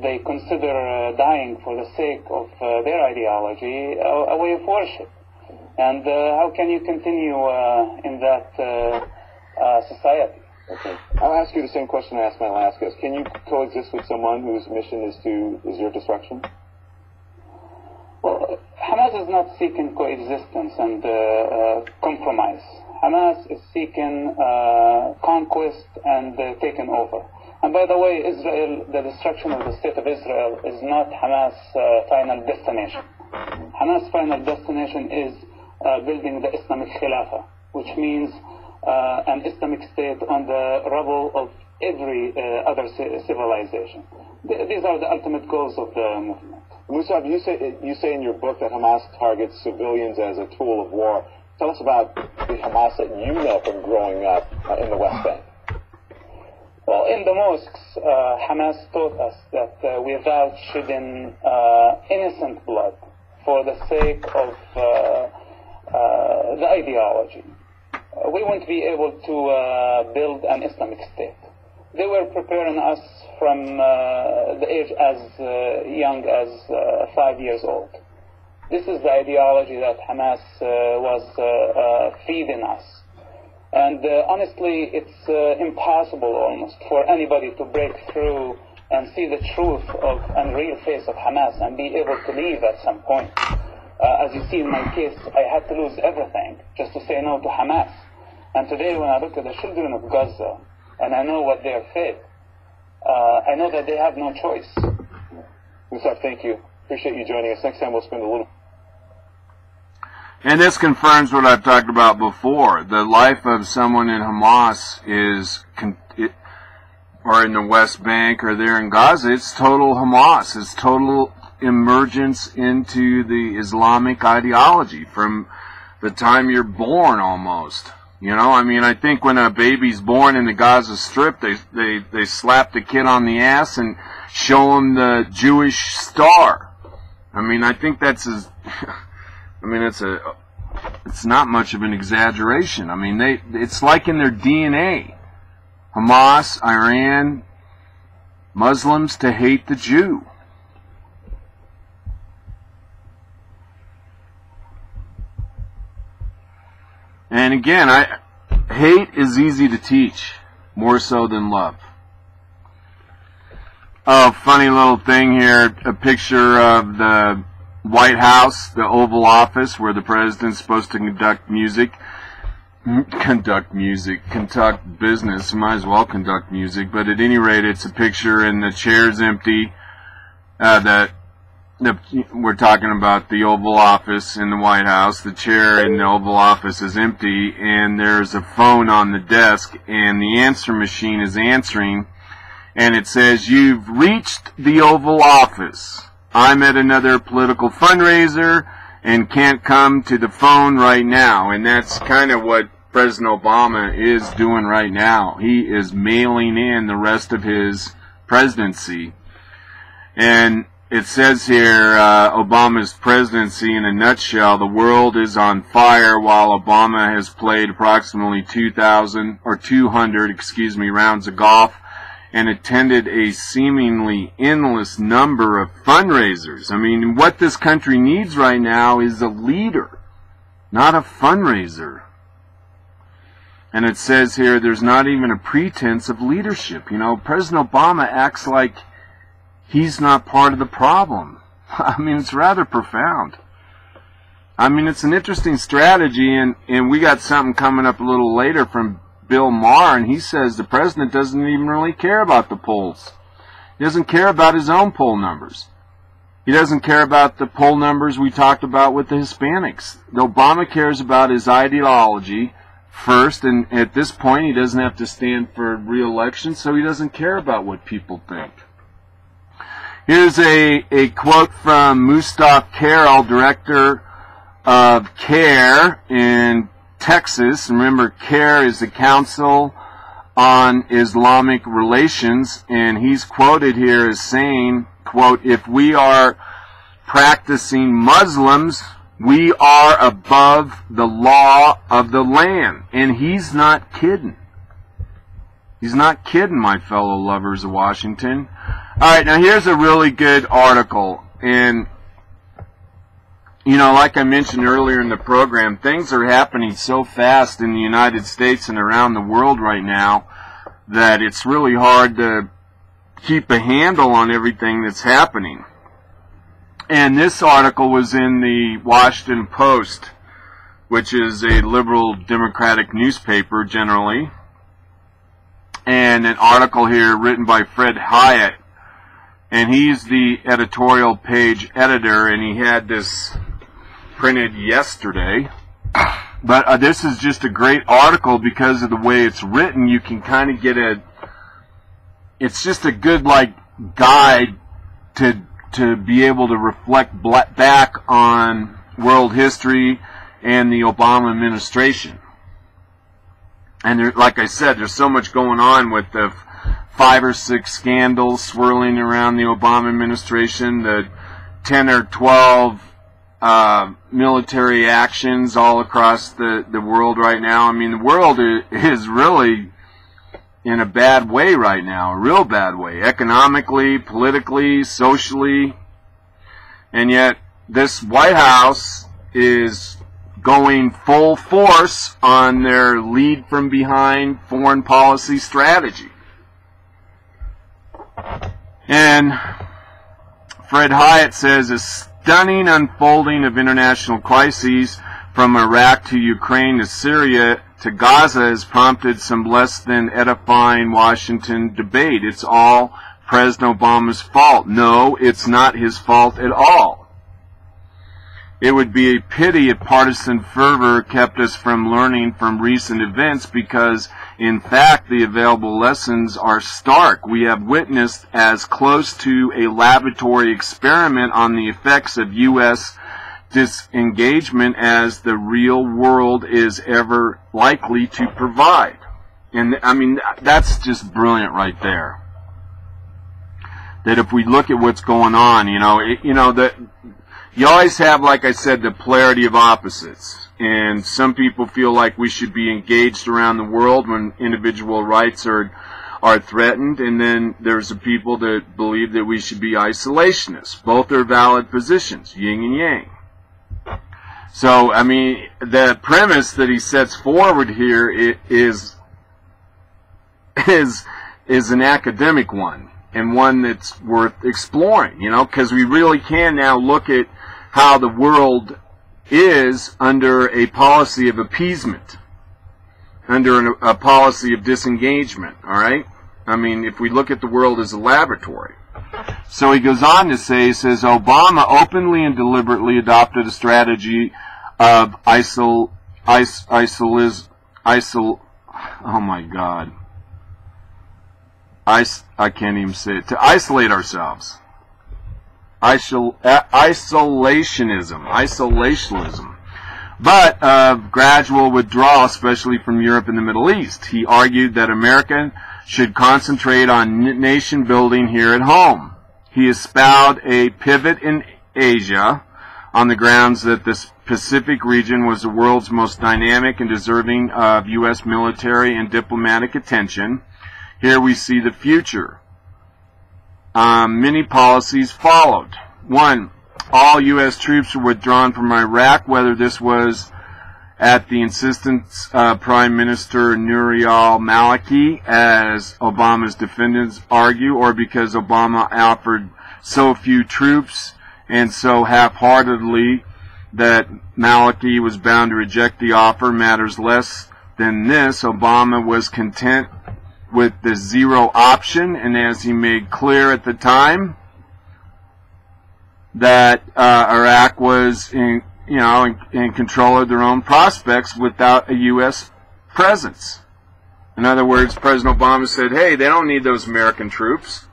They consider dying for the sake of their ideology a way of worship. And how can you continue in that society? Okay. I'll ask you the same question I asked my last guest. Can you coexist with someone whose mission is your destruction? Well, Hamas is not seeking coexistence and compromise. Hamas is seeking conquest and taking over. And by the way, Israel, the destruction of the state of Israel is not Hamas' final destination. Hamas' final destination is building the Islamic Khilafah, which means an Islamic state on the rubble of every other civilization. These are the ultimate goals of the movement. Musab, you say in your book that Hamas targets civilians as a tool of war. Tell us about the Hamas that you know from growing up in the West Bank. Well, in the mosques, Hamas taught us that without shedding innocent blood for the sake of the ideology, we won't be able to build an Islamic state. They were preparing us from the age as young as 5 years old. This is the ideology that Hamas was feeding us. And honestly, it's impossible almost for anybody to break through and see the truth of and real face of Hamas and be able to leave at some point. As you see in my case, I had to lose everything just to say no to Hamas. And today when I look at the children of Gaza and I know what they're fed, I know that they have no choice. Musab, thank you. Appreciate you joining us. Next time we'll spend a little... And this confirms what I've talked about before. The life of someone in Hamas or in the West Bank or there in Gaza, it's total Hamas. It's total emergence into the Islamic ideology from the time you're born almost. I think when a baby's born in the Gaza Strip, they slap the kid on the ass and show him the Jewish star. I think that's as... it's not much of an exaggeration. It's like in their DNA. Hamas, Iran, Muslims to hate the Jew. And again, hate is easy to teach, more so than love. Oh, funny little thing here, a picture of the White House, the Oval Office, where the president's supposed to conduct business. Might as well conduct music, but at any rate, it's a picture and the chair's empty. We're talking about the Oval Office in the White House. The chair in the Oval Office is empty, and there's a phone on the desk, and the answer machine is answering, and it says, "You've reached the Oval Office. I'm at another political fundraiser and can't come to the phone right now." And that's kind of what President Obama is doing right now. He is mailing in the rest of his presidency. And it says here, Obama's presidency in a nutshell: the world is on fire while Obama has played approximately 200 rounds of golf and attended a seemingly endless number of fundraisers. I mean, what this country needs right now is a leader, not a fundraiser. And it says here, there's not even a pretense of leadership. You know, President Obama acts like he's not part of the problem. I mean, it's rather profound. I mean, it's an interesting strategy, and we got something coming up a little later from Bill Maher, and he says the president doesn't even really care about the polls. He doesn't care about his own poll numbers. He doesn't care about the poll numbers we talked about with the Hispanics. Obama cares about his ideology first, and at this point he doesn't have to stand for re-election, so he doesn't care about what people think. Here's a quote from Mustaf Carroll, director of CARE in Texas. Remember, CARE is the Council on Islamic Relations, and he's quoted here as saying, quote, "If we are practicing Muslims, we are above the law of the land." And he's not kidding. He's not kidding, my fellow lovers of Washington. All right, now here's a really good article, and you know, like I mentioned earlier in the program, things are happening so fast in the United States and around the world right now that it's really hard to keep a handle on everything that's happening. And this article was in the Washington Post, which is a liberal democratic newspaper generally. And an article here written by Fred Hyatt. And he's the editorial page editor, and he had this printed yesterday. But this is just a great article because of the way it's written. You can kind of get it's just a good like guide to be able to reflect back on world history and the Obama administration. And there, like I said, there's so much going on with the 5 or 6 scandals swirling around the Obama administration, the 10 or 12 military actions all across the world right now. I mean, the world is really in a bad way right now, a real bad way, economically, politically, socially. And yet this White House is going full force on their lead from behind foreign policy strategy. And Fred Hyatt says, a stunning unfolding of international crises from Iraq to Ukraine to Syria to Gaza has prompted some less than edifying Washington debate. It's all President Obama's fault. No, it's not his fault at all. It would be a pity if partisan fervor kept us from learning from recent events because, in fact, the available lessons are stark. We have witnessed as close to a laboratory experiment on the effects of U.S. disengagement as the real world is ever likely to provide. And, I mean, that's just brilliant right there. That if we look at what's going on, you always have, like I said, the polarity of opposites. And some people feel like we should be engaged around the world when individual rights are threatened. And then there's the people that believe that we should be isolationists. Both are valid positions, yin and yang. So, I mean, the premise that he sets forward here is an academic one, and one that's worth exploring, you know, because we really can now look at how the world is under a policy of appeasement, under a policy of disengagement, all right? I mean, if we look at the world as a laboratory. So he goes on to say, he says, Obama openly and deliberately adopted a strategy of oh my God. I can't even say it. To isolate ourselves. Isolationism. But gradual withdrawal, especially from Europe and the Middle East. He argued that America should concentrate on nation building here at home. He espoused a pivot in Asia on the grounds that the Pacific region was the world's most dynamic and deserving of U.S. military and diplomatic attention. Here we see the future. Many policies followed. 1. All U.S. troops were withdrawn from Iraq, whether this was at the insistence of Prime Minister Nouri al-Maliki, as Obama's defendants argue, or because Obama offered so few troops and so half-heartedly that Maliki was bound to reject the offer, matters less than this. Obama was content with the zero option, and as he made clear at the time, that Iraq was in control of their own prospects without a U.S. presence. In other words, President Obama said, hey, they don't need those American troops.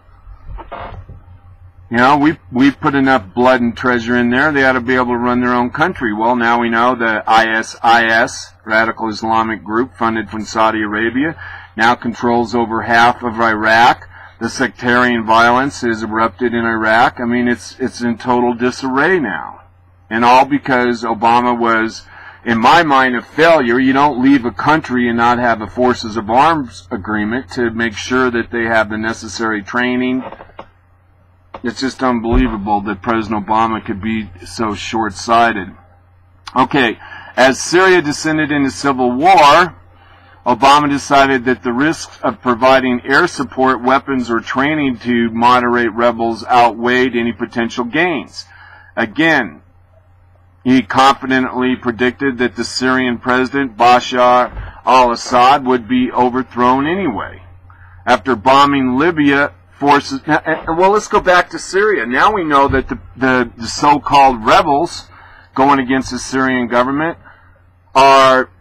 You know, we've put enough blood and treasure in there. They ought to be able to run their own country. Well, now we know the ISIS, Radical Islamic Group, funded from Saudi Arabia, now controls over half of Iraq. The sectarian violence has erupted in Iraq. I mean, it's in total disarray now. And all because Obama was, in my mind, a failure. You don't leave a country and not have a forces of arms agreement to make sure that they have the necessary training. It's just unbelievable that President Obama could be so short-sighted. Okay, as Syria descended into civil war, Obama decided that the risks of providing air support, weapons, or training to moderate rebels outweighed any potential gains. Again, he confidently predicted that the Syrian president, Bashar al-Assad, would be overthrown anyway. After bombing Libya, forces... Well, let's go back to Syria. Now we know that the so-called rebels going against the Syrian government are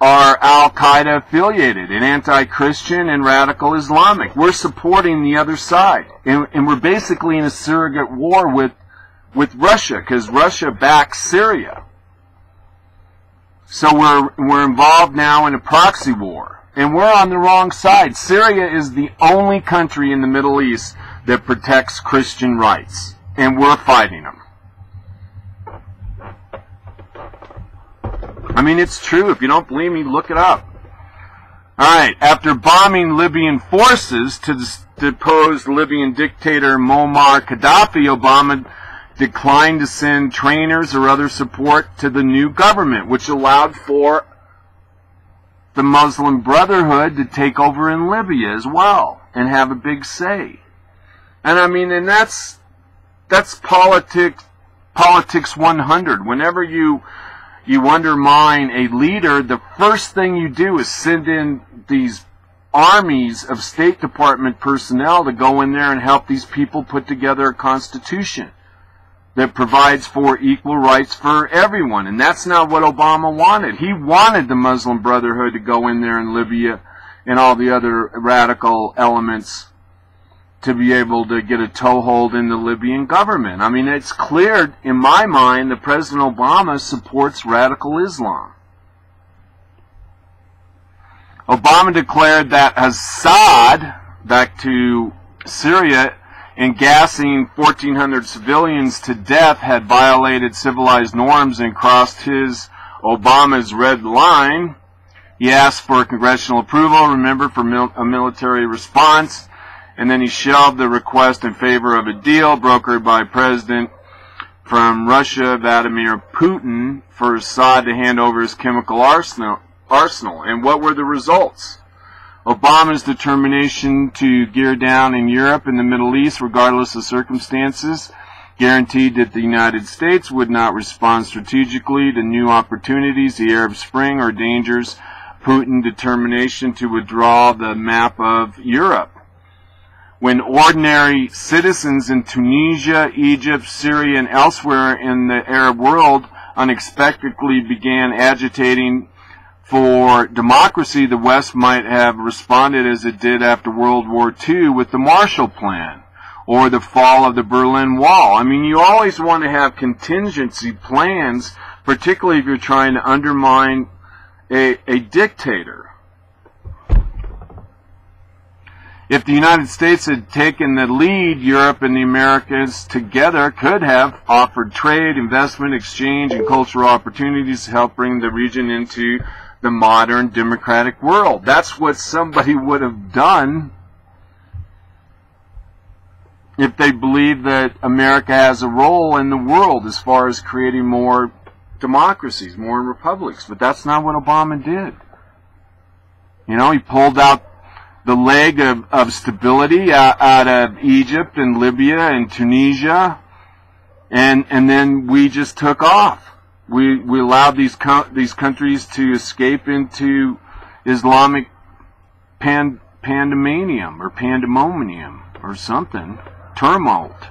Al-Qaeda affiliated and anti-Christian and radical Islamic. We're supporting the other side. And we're basically in a surrogate war with Russia, because Russia backs Syria. So we're involved now in a proxy war. And we're on the wrong side. Syria is the only country in the Middle East that protects Christian rights. And we're fighting them. I mean, it's true. If you don't believe me, look it up. Alright, after bombing Libyan forces to depose Libyan dictator Muammar Gaddafi, Obama declined to send trainers or other support to the new government, which allowed for the Muslim Brotherhood to take over in Libya as well and have a big say. And I mean, and that's politics 100. Whenever you undermine a leader, the first thing you do is send in these armies of State Department personnel to go in there and help these people put together a constitution that provides for equal rights for everyone. And that's not what Obama wanted. He wanted the Muslim Brotherhood to go in there in Libya and all the other radical elements to be able to get a toehold in the Libyan government. I mean, it's clear in my mind that President Obama supports radical Islam. Obama declared that Assad, back to Syria, in gassing 1,400 civilians to death, had violated civilized norms and crossed Obama's red line. He asked for congressional approval, remember, for a military response, and then he shelved the request in favor of a deal brokered by President from Russia, Vladimir Putin, for Assad to hand over his chemical arsenal. And what were the results? Obama's determination to gear down in Europe and the Middle East, regardless of circumstances, guaranteed that the United States would not respond strategically to new opportunities, the Arab Spring, or dangers. Putin's determination to withdraw the map of Europe. When ordinary citizens in Tunisia, Egypt, Syria, and elsewhere in the Arab world unexpectedly began agitating for democracy, the West might have responded as it did after World War II with the Marshall Plan or the fall of the Berlin Wall. I mean, you always want to have contingency plans, particularly if you're trying to undermine a dictator. If the United States had taken the lead, Europe and the Americas together could have offered trade, investment, exchange, and cultural opportunities to help bring the region into the modern democratic world. That's what somebody would have done if they believed that America has a role in the world as far as creating more democracies, more republics. But that's not what Obama did. You know, he pulled out the leg of stability out of Egypt and Libya and Tunisia, and then we just took off. We allowed these countries to escape into Islamic pandemonium or something, tumult.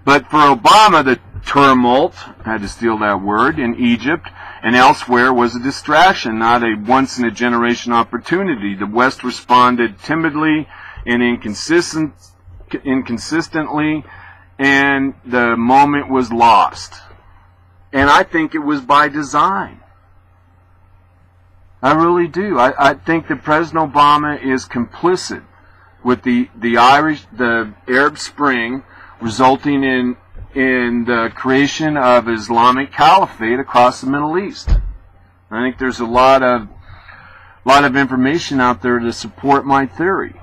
But for Obama, the tumult, I had to steal that word, in Egypt and elsewhere was a distraction, not a once-in-a-generation opportunity. The West responded timidly and inconsistently, and the moment was lost. And I think it was by design. I really do. I think that President Obama is complicit with the Arab Spring, resulting in the creation of Islamic Caliphate across the Middle East. I think there's a lot of information out there to support my theory.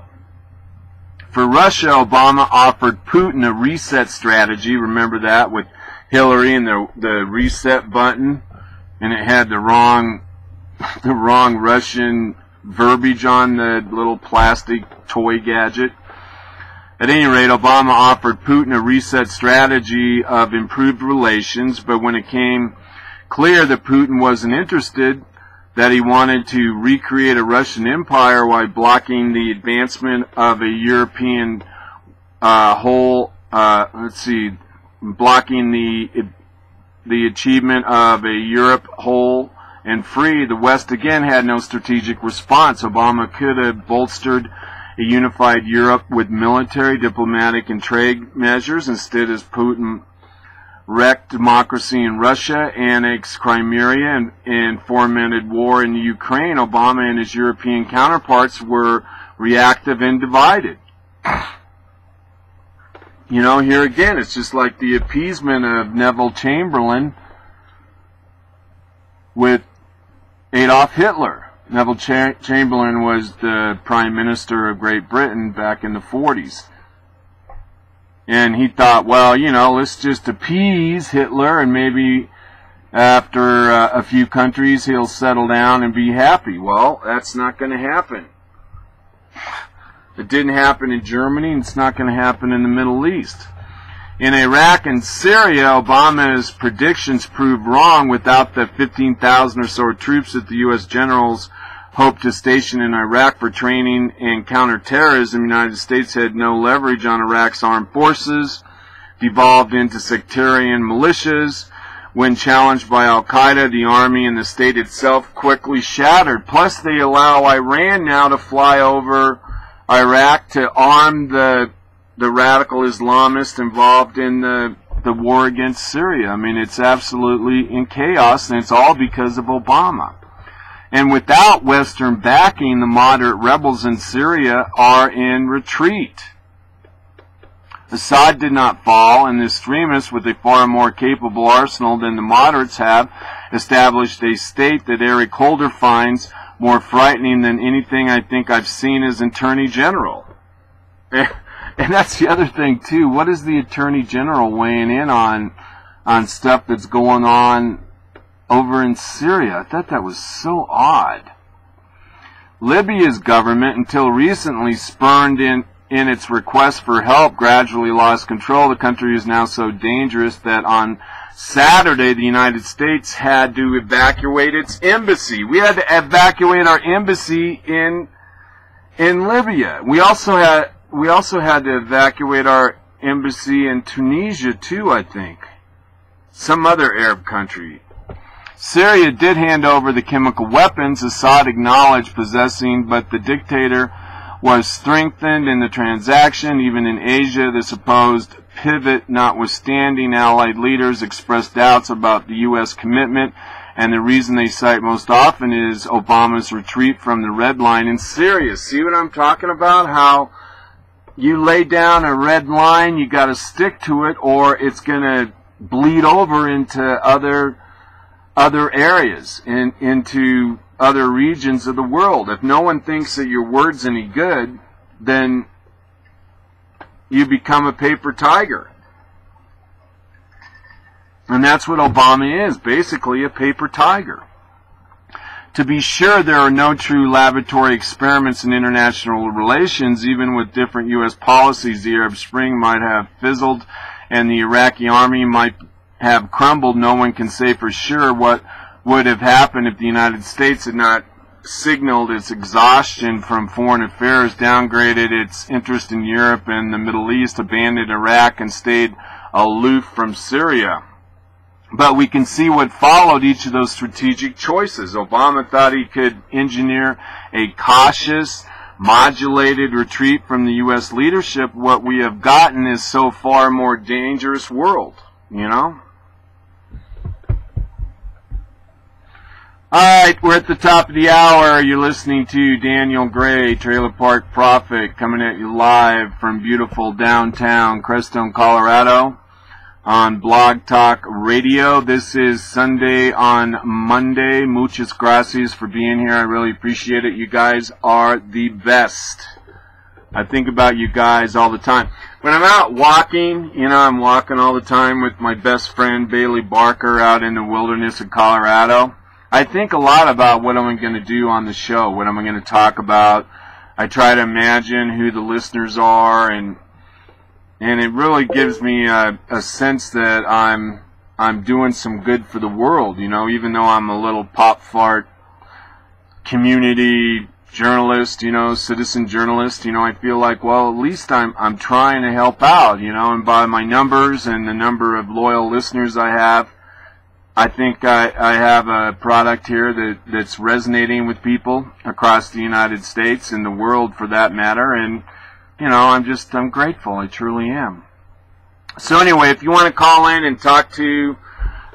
For Russia, Obama offered Putin a reset strategy. Remember that, with Hillary and the reset button, and it had the wrong Russian verbiage on the little plastic toy gadget. At any rate, Obama offered Putin a reset strategy of improved relations, but when it came clear that Putin wasn't interested, that he wanted to recreate a Russian empire while blocking the advancement of a European blocking the achievement of a Europe whole and free, the West again had no strategic response. Obama could have bolstered a unified Europe with military, diplomatic, and trade measures. Instead, as Putin wrecked democracy in Russia, annexed Crimea, and fomented war in Ukraine, Obama and his European counterparts were reactive and divided. You know, here again, it's just like the appeasement of Neville Chamberlain with Adolf Hitler. Neville Chamberlain was the Prime Minister of Great Britain back in the 40s. And he thought, well, you know, let's just appease Hitler, and maybe after a few countries he'll settle down and be happy. Well, that's not going to happen. It didn't happen in Germany, and it's not going to happen in the Middle East. In Iraq and Syria, Obama's predictions proved wrong. Without the 15,000 or so troops that the U.S. generals hoped to station in Iraq for training and counterterrorism, the United States had no leverage on Iraq's armed forces, devolved into sectarian militias. When challenged by al-Qaeda, the army and the state itself quickly shattered. Plus, they allow Iran now to fly over Iraq to arm the radical Islamists involved in the war against Syria. I mean, it's absolutely in chaos, and it's all because of Obama. And without Western backing, the moderate rebels in Syria are in retreat. Assad did not fall, and the extremists, with a far more capable arsenal than the moderates have, established a state that Eric Holder finds more frightening than anything I think I've seen as Attorney General. And that's the other thing, too. What is the Attorney General weighing in on on stuff that's going on over in Syria. I thought that was so odd. Libya's government, until recently spurned in its request for help, gradually lost control. The country is now so dangerous that on Saturday the United States had to evacuate its embassy. We had to evacuate our embassy in Libya. We also had to evacuate our embassy in Tunisia too, I think. Some other Arab country. Syria did hand over the chemical weapons Assad acknowledged possessing, but the dictator was strengthened in the transaction. Even in Asia, the supposed pivot notwithstanding, Allied leaders expressed doubts about the U.S. commitment, and the reason they cite most often is Obama's retreat from the red line in Syria. See what I'm talking about? How you lay down a red line, you got to stick to it, or it's going to bleed over into other areas and into other regions of the world. If no one thinks that your word's any good, then you become a paper tiger. And that's what Obama is, basically a paper tiger. To be sure, there are no true laboratory experiments in international relations. Even with different U.S. policies, the Arab Spring might have fizzled and the Iraqi army might have crumbled. No one can say for sure what would have happened if the United States had not signaled its exhaustion from foreign affairs, downgraded its interest in Europe and the Middle East, abandoned Iraq, and stayed aloof from Syria. But we can see what followed each of those strategic choices. Obama thought he could engineer a cautious, modulated retreat from the U.S. leadership. What we have gotten is so far more dangerous world, you know? Alright, we're at the top of the hour. You're listening to Daniel Gray, Trailer Park Prophet, coming at you live from beautiful downtown Crestone, Colorado, on Blog Talk Radio. This is Sunday on Monday. Muchas gracias for being here. I really appreciate it. You guys are the best. I think about you guys all the time. When I'm out walking, you know, I'm walking all the time with my best friend Bailey Barker out in the wilderness of Colorado. I think a lot about what I'm going to do on the show, what I'm going to talk about. I try to imagine who the listeners are, and it really gives me a sense that I'm doing some good for the world, you know, even though I'm a little pop fart community journalist, you know, citizen journalist, you know, I feel like, well, at least I'm trying to help out, you know, and by my numbers and the number of loyal listeners I have, I think I have a product here that's resonating with people across the United States and the world for that matter, and you know, I'm grateful. I truly am. So anyway, if you want to call in and talk to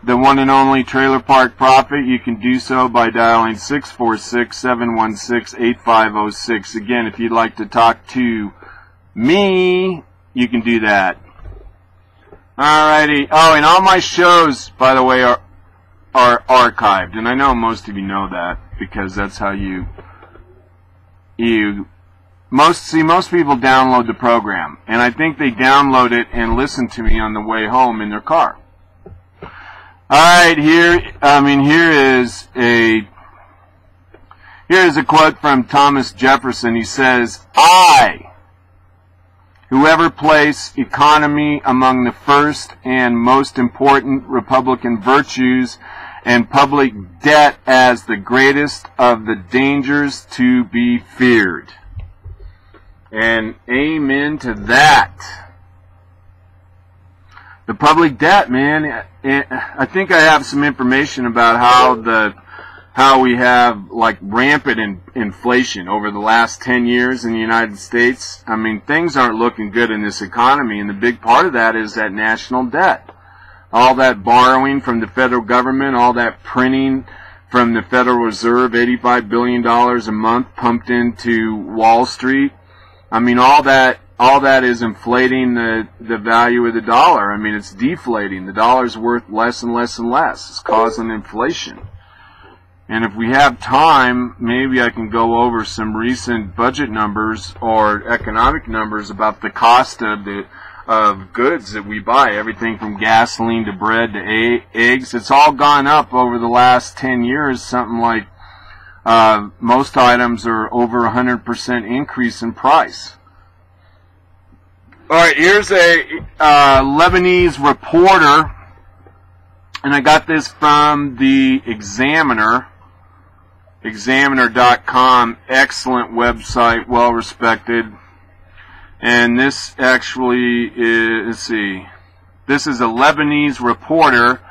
the one and only Trailer Park Prophet, you can do so by dialing 646-716-8506. Again, if you'd like to talk to me, you can do that. Alrighty. Oh, and all my shows, by the way, are archived, and I know most of you know that because that's how most people download the program, and I think they download it and listen to me on the way home in their car. Alright, here is a quote from Thomas Jefferson. He says, whoever placed economy among the first and most important Republican virtues and public debt as the greatest of the dangers to be feared. And amen to that. The public debt, man, I think I have some information about how we have like rampant inflation over the last 10 years in the United States. I mean, things aren't looking good in this economy, and the big part of that is that national debt. All that borrowing from the federal government, all that printing from the Federal Reserve, $85 billion a month pumped into Wall Street. I mean, all that is inflating the value of the dollar. I mean, it's deflating. The dollar's worth less and less and less. It's causing inflation. And if we have time, maybe I can go over some recent budget numbers or economic numbers about the cost of of goods that we buy. Everything from gasoline to bread to eggs. It's all gone up over the last 10 years. Something like most items are over 100% increase in price. All right, here's a Lebanese reporter, and I got this from the Examiner. Examiner.com, excellent website, well respected. And this actually is, let's see, this is a Lebanese reporter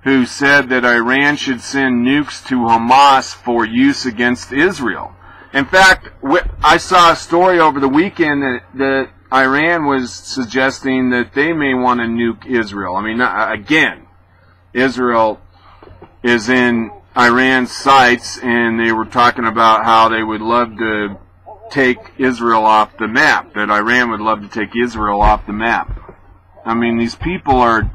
who said that Iran should send nukes to Hamas for use against Israel. In fact, I saw a story over the weekend that Iran was suggesting that they may want to nuke Israel. I mean, again, Israel is in Iran's sights, and they were talking about how they would love to take Israel off the map, that Iran would love to take Israel off the map. I mean, these people are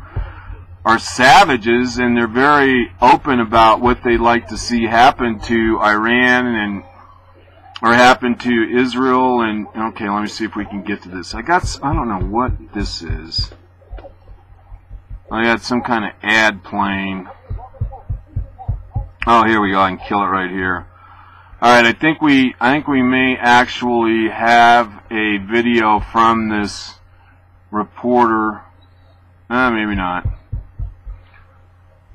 savages, and they're very open about what they'd like to see happen to Iran or happen to Israel. And okay, let me see if we can get to this. I don't know what this is. I got some kind of ad playing. Oh, here we go. I can kill it right here. All right, I think we may actually have a video from this reporter. Maybe not.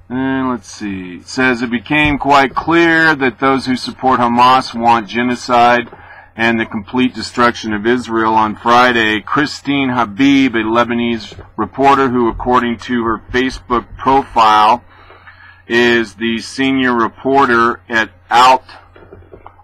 And let's see. It says it became quite clear that those who support Hamas want genocide and the complete destruction of Israel. On Friday, Christine Habib, a Lebanese reporter who, according to her Facebook profile, is the senior reporter at Al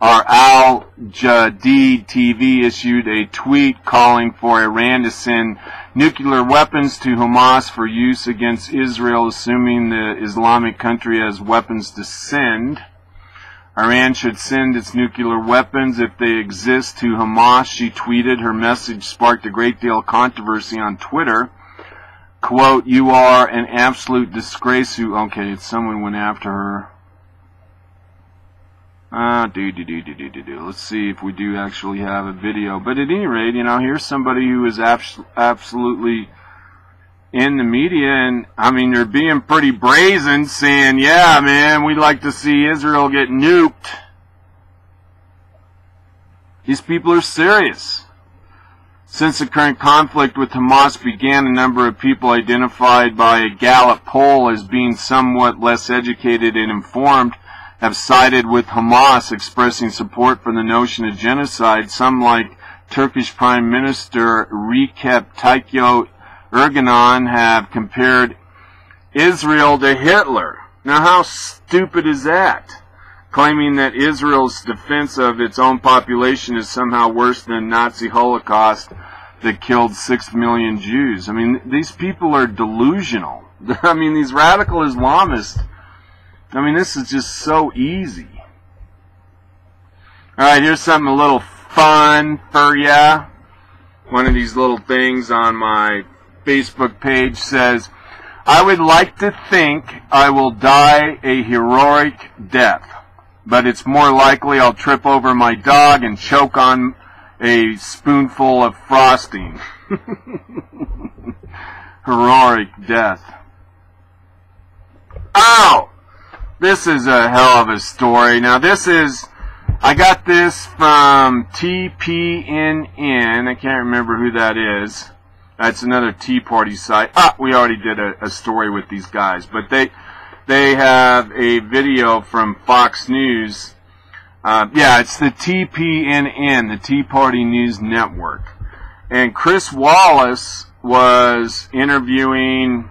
Jadid TV, issued a tweet calling for Iran to send nuclear weapons to Hamas for use against Israel, assuming the Islamic country has weapons to send. Iran should send its nuclear weapons if they exist to Hamas, she tweeted. Her message sparked a great deal of controversy on Twitter. Quote, "You are an absolute disgrace who..." Okay, someone went after her. Let's see if we do actually have a video. But at any rate, here's somebody who is absolutely in the media, and I mean, they're being pretty brazen, saying, yeah, man, we'd like to see Israel get nuked. These people are serious. Since the current conflict with Hamas began, a number of people identified by a Gallup poll as being somewhat less educated and informed have sided with Hamas, expressing support for the notion of genocide. Some, like Turkish Prime Minister Recep Tayyip Erdogan, have compared Israel to Hitler. Now, how stupid is that? Claiming that Israel's defense of its own population is somehow worse than Nazi Holocaust that killed 6 million Jews. I mean, these people are delusional. I mean, these radical Islamists, I mean, this is just so easy. Alright, here's something a little fun for ya. One of these little things on my Facebook page says, "I would like to think I will die a heroic death, but it's more likely I'll trip over my dog and choke on a spoonful of frosting." Heroic death. Ow! This is a hell of a story. Now I got this from TPNN. I can't remember who that is. That's another Tea Party site. We already did a story with these guys, but they have a video from Fox News. It's the TPNN, the Tea Party News Network. And Chris Wallace was interviewing,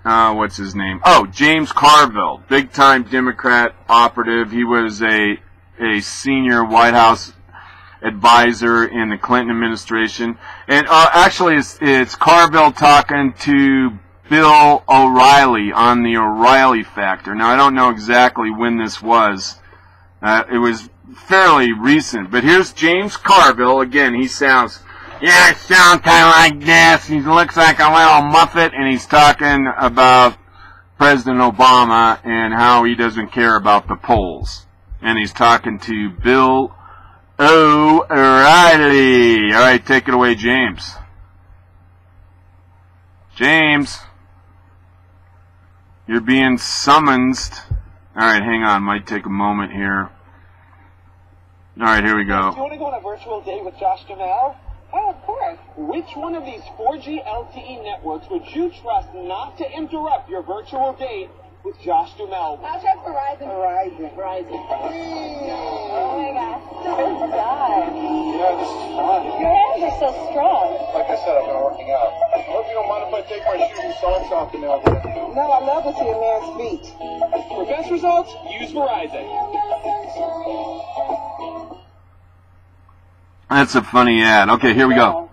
what's his name? Oh, James Carville, big-time Democrat operative. He was a senior White House advisor in the Clinton administration. And actually, it's Carville talking to Bill O'Reilly on the O'Reilly Factor. Now, I don't know exactly when this was. It was fairly recent. But here's James Carville. Again, he sounds kind of like this. He looks like a little muffet, and he's talking about President Obama and how he doesn't care about the polls. And he's talking to Bill O'Reilly. All right, take it away, James. James, you're being summoned. All right, hang on. Might take a moment here. All right, here we go. Do you want to go on a virtual date with Josh Duhamel? Oh, of course. Which one of these 4G LTE networks would you trust not to interrupt your virtual date with Josh Duhamel? I'll trust Verizon. Verizon. Oh my gosh, so sad. Yeah, this is fun. Your hands are so strong. Like I said, I've been working out. I hope you don't mind if I take my shoes and socks off now. No, I love to see a man's feet. For best results, use Verizon. That's a funny ad. Okay, here we go.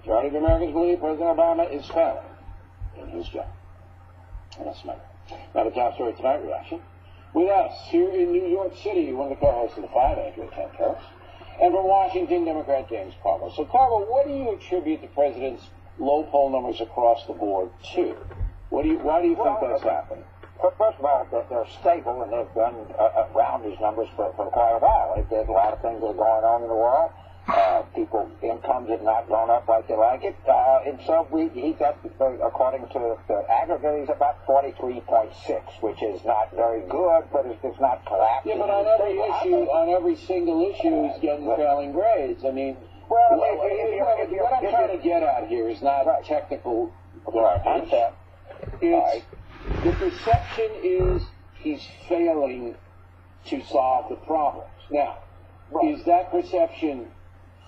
Majority of Americans believe President Obama is failing in his job. And that's matter. Now, the top story tonight, reaction. With us here in New York City, one of the co-hosts of the 5 Andrew Tenterks, and from Washington, Democrat James Carville. So, Carville, what do you attribute the president's low poll numbers across the board to? Why do you think that's happened? First of all, they're stable, and they've been around these numbers for quite a while. There's a lot of things that are going on in the world. People, incomes have not gone up like they like it. And so he got, according to the aggregate, he's about 43.6, which is not very good, but it's not collapsing. Yeah, but on every issue, on every single issue, he's getting failing grades. I mean, well, what I'm trying to get at here is not technical garbage. It's the perception is he's failing to solve the problems. Now, is that perception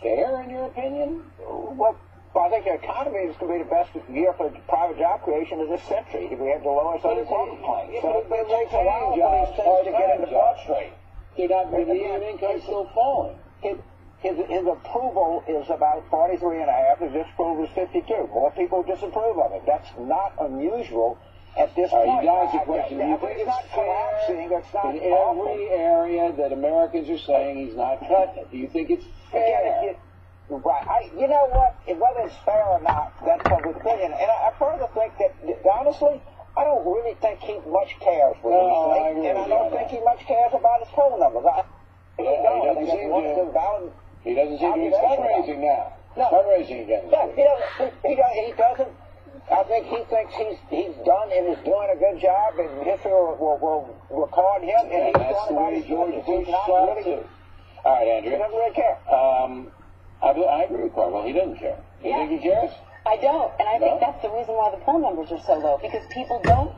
fair in your opinion? Well, I think the economy is going to be the best year for private job creation of this century. We have the lowest unemployment claim. So it takes a while for these things to get into straight. They're not, the median income still falling. His approval is about 43.5. His disapproval is 52. More people disapprove of it. That's not unusual at this point. You guys, the question, do you think it's not collapsing? It's not in every area that Americans are saying he's not cutting it. Do you think it's fair? Right. You know what? Whether it's fair or not, that's public opinion. And I further think that, honestly, I don't really think he much cares what he's saying. And I don't think he much cares about his poll numbers. He doesn't seem to be fundraising now. No. Fundraising again. He doesn't. I think he thinks he's done and is doing a good job, and history will record him, and he's that's going the way George Bush not really. All right, Andrew. He doesn't really care. I agree with Carville. He doesn't care. You think he cares? I don't, and I think that's the reason why the poll numbers are so low, because people don't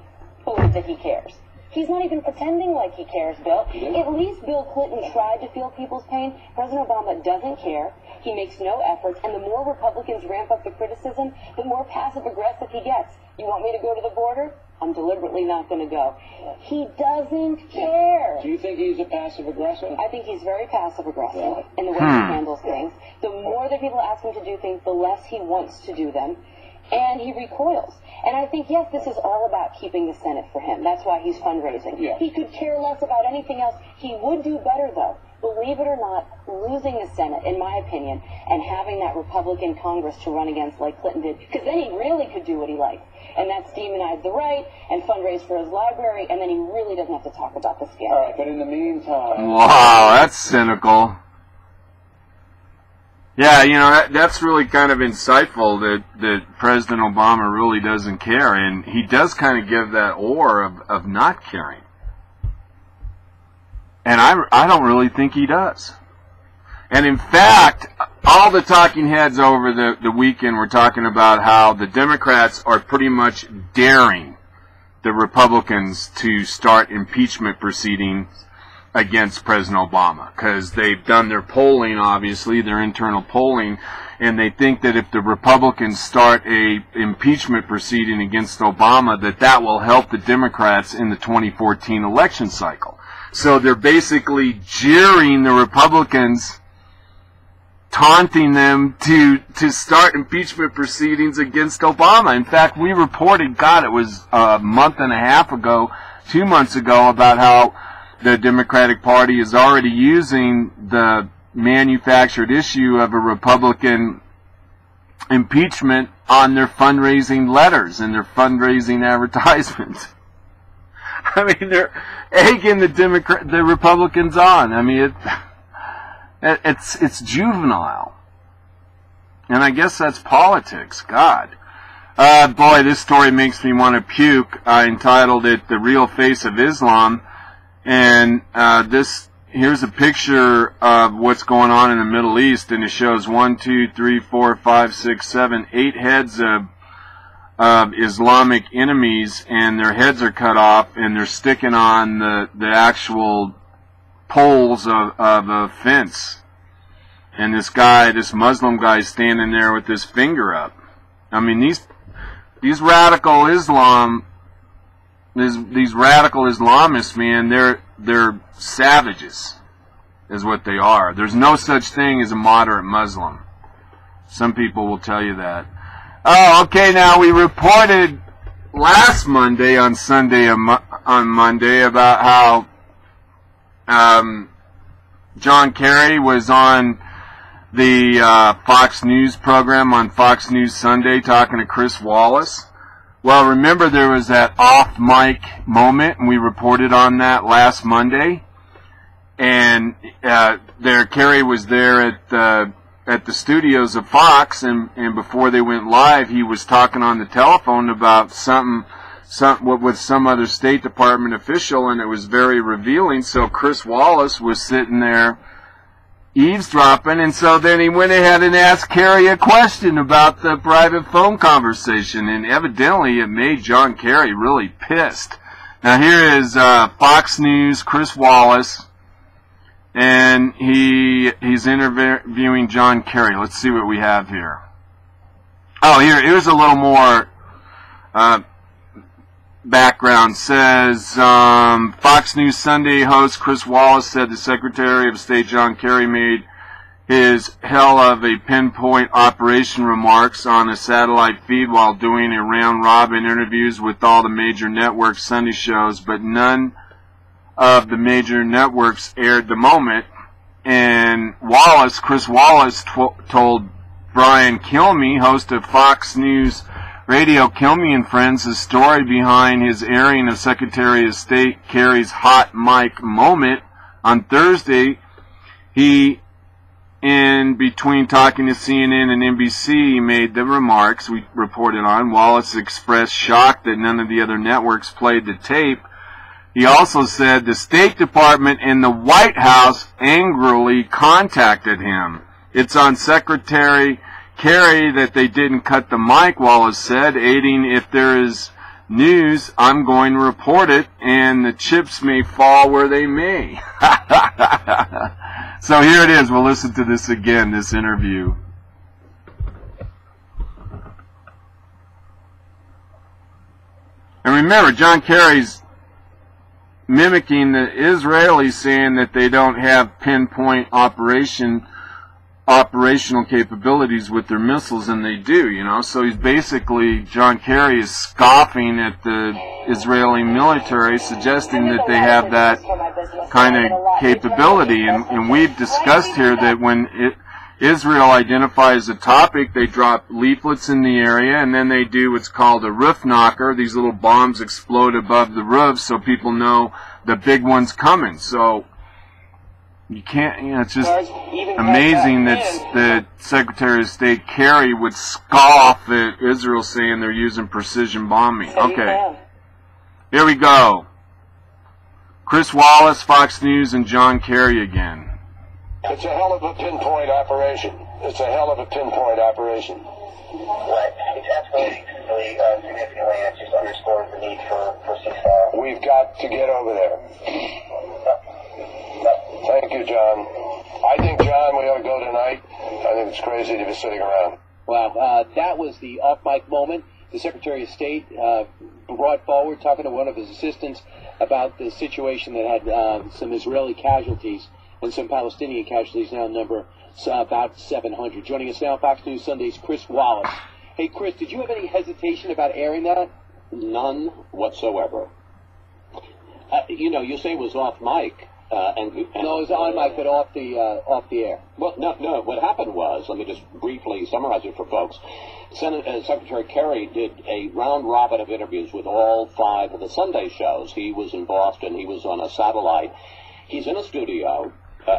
believe that he cares. He's not even pretending like he cares, Bill. At least Bill Clinton tried to feel people's pain. President Obama doesn't care. He makes no efforts, and the more Republicans ramp up the criticism, the more passive-aggressive he gets. You want me to go to the border? I'm deliberately not going to go. He doesn't care. Do you think he's a passive-aggressive? I think he's very passive-aggressive in the way he handles things. The more that people ask him to do things, the less he wants to do them, and he recoils. And I think, yes, this is all about keeping the Senate for him. That's why he's fundraising. Yeah. He could care less about anything else. He would do better, though. Believe it or not, losing the Senate, in my opinion, and having that Republican Congress to run against like Clinton did, because then he really could do what he liked. And that's demonize the right and fundraise for his library, and then he really doesn't have to talk about the scandal. All right, but in the meantime... Wow, that's cynical. Yeah, you know, that's really kind of insightful that President Obama really doesn't care, and he does kind of give that aura of not caring. And I don't really think he does. And in fact, all the talking heads over the weekend were talking about how the Democrats are pretty much daring the Republicans to start impeachment proceedings against President Obama, because they've done their polling, obviously, their internal polling, and they think that if the Republicans start a impeachment proceeding against Obama, that will help the Democrats in the 2014 election cycle. So they're basically jeering the Republicans, taunting them to start impeachment proceedings against Obama. In fact, we reported, God, it was a month and a half ago, 2 months ago, about how the Democratic Party is already using the manufactured issue of a Republican impeachment on their fundraising letters and their fundraising advertisements. I mean, they're egging the Republicans on. I mean, it's juvenile, and I guess that's politics. God. Boy, this story makes me want to puke. I entitled it "The Real Face of Islam," and here's a picture of what's going on in the Middle East, and it shows 1, 2, 3, 4, 5, 6, 7, 8 heads of Islamic enemies, and their heads are cut off, and they're sticking on the actual poles of a fence. And this Muslim guy, is standing there with his finger up. I mean, these radical Islamists, man, they're savages, is what they are. There's no such thing as a moderate Muslim. Some people will tell you that. Oh, okay, now we reported last Monday on Monday about how John Kerry was on the Fox News program on Fox News Sunday talking to Chris Wallace. Well, remember there was that off-mic moment, and we reported on that last Monday. And Kerry was there at the studios of Fox, and before they went live, he was talking on the telephone about with some other State Department official, and it was very revealing. So Chris Wallace was sitting there eavesdropping, and so then he went ahead and asked Kerry a question about the private phone conversation, and evidently it made John Kerry really pissed. Now here is Fox News, Chris Wallace, and he's interviewing John Kerry. Let's see what we have here. Oh, here's a little more background. Says Fox News Sunday host Chris Wallace said the Secretary of State John Kerry made his hell of a pinpoint operation remarks on a satellite feed while doing a round-robin interviews with all the major network Sunday shows, but none of the major networks aired the moment. And Chris Wallace told Brian Kilmeade, host of Fox News Radio, Kilmeade and Friends, the story behind his airing of Secretary of State Kerry's hot mic moment on Thursday. He, in between talking to CNN and NBC, made the remarks we reported on. Wallace expressed shock that none of the other networks played the tape. He also said the State Department and the White House angrily contacted him. It's on Secretary Kerry that they didn't cut the mic, Wallace said, aiding if there is news, I'm going to report it, and the chips may fall where they may. So here it is. We'll listen to this again, this interview. And remember, John Kerry's mimicking the Israelis, saying that they don't have pinpoint operational capabilities with their missiles, and they do, So he's basically, John Kerry is scoffing at the Israeli military, suggesting that they have that kind of capability. And we've discussed here that when Israel identifies a topic, they drop leaflets in the area, and then they do what's called a roof knocker. These little bombs explode above the roofs so people know the big one's coming. So you can't, it's just amazing that the Secretary of State Kerry would scoff at Israel saying they're using precision bombing. Okay, here we go. Chris Wallace, Fox News, and John Kerry again. It's a hell of a pinpoint operation. It's a hell of a pinpoint operation. Right. It's absolutely significantly, it just underscores the need for ceasefire. We've got to get over there. Thank you, John. I think, John, we ought to go tonight. I think it's crazy to be sitting around. Wow, that was the off-mic moment. The Secretary of State brought forward, talking to one of his assistants about the situation that had some Israeli casualties and some Palestinian casualties, now number about 700. Joining us now, Fox News Sunday's Chris Wallace. Hey, Chris, did you have any hesitation about airing that? None whatsoever. You say it was off mic. No, it was on mic, but off the air. Well, no. What happened was, let me just briefly summarize it for folks. Secretary Kerry did a round robin of interviews with all 5 of the Sunday shows. He was in Boston. He was on a satellite. He's in a studio.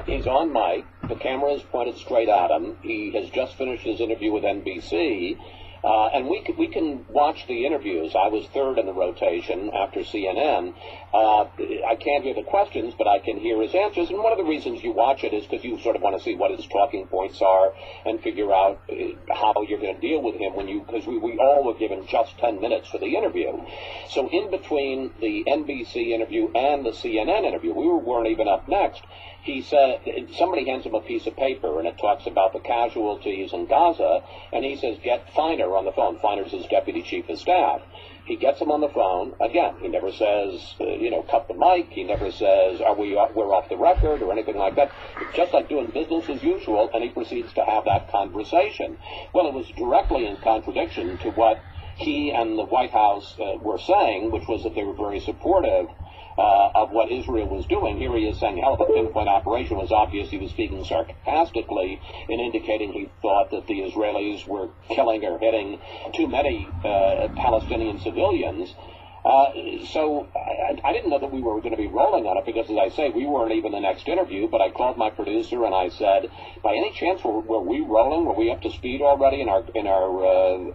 He's on mic. The camera is pointed straight at him. He has just finished his interview with NBC. And we can watch the interviews. I was third in the rotation after CNN. I can't hear the questions, but I can hear his answers. And one of the reasons you watch it is because you sort of want to see what his talking points are and figure out how you're going to deal with him because we all were given just 10 minutes for the interview. So in between the NBC interview and the CNN interview, we weren't even up next. He said, somebody hands him a piece of paper, and it talks about the casualties in Gaza, and he says, get Feiner on the phone. Feiner's his deputy chief of staff. He gets him on the phone. Again, he never says, cut the mic. He never says, we're off the record or anything like that. It's just like doing business as usual, and he proceeds to have that conversation. Well, it was directly in contradiction to what he and the White House were saying, which was that they were very supportive of what Israel was doing. Here he is saying, hell, the pinpoint operation was obvious. He was speaking sarcastically and indicating he thought that the Israelis were killing or hitting too many Palestinian civilians. So I didn't know that we were going to be rolling on it because, as I say, we weren't even the next interview, but I called my producer and I said, by any chance were we rolling? Were we up to speed already in our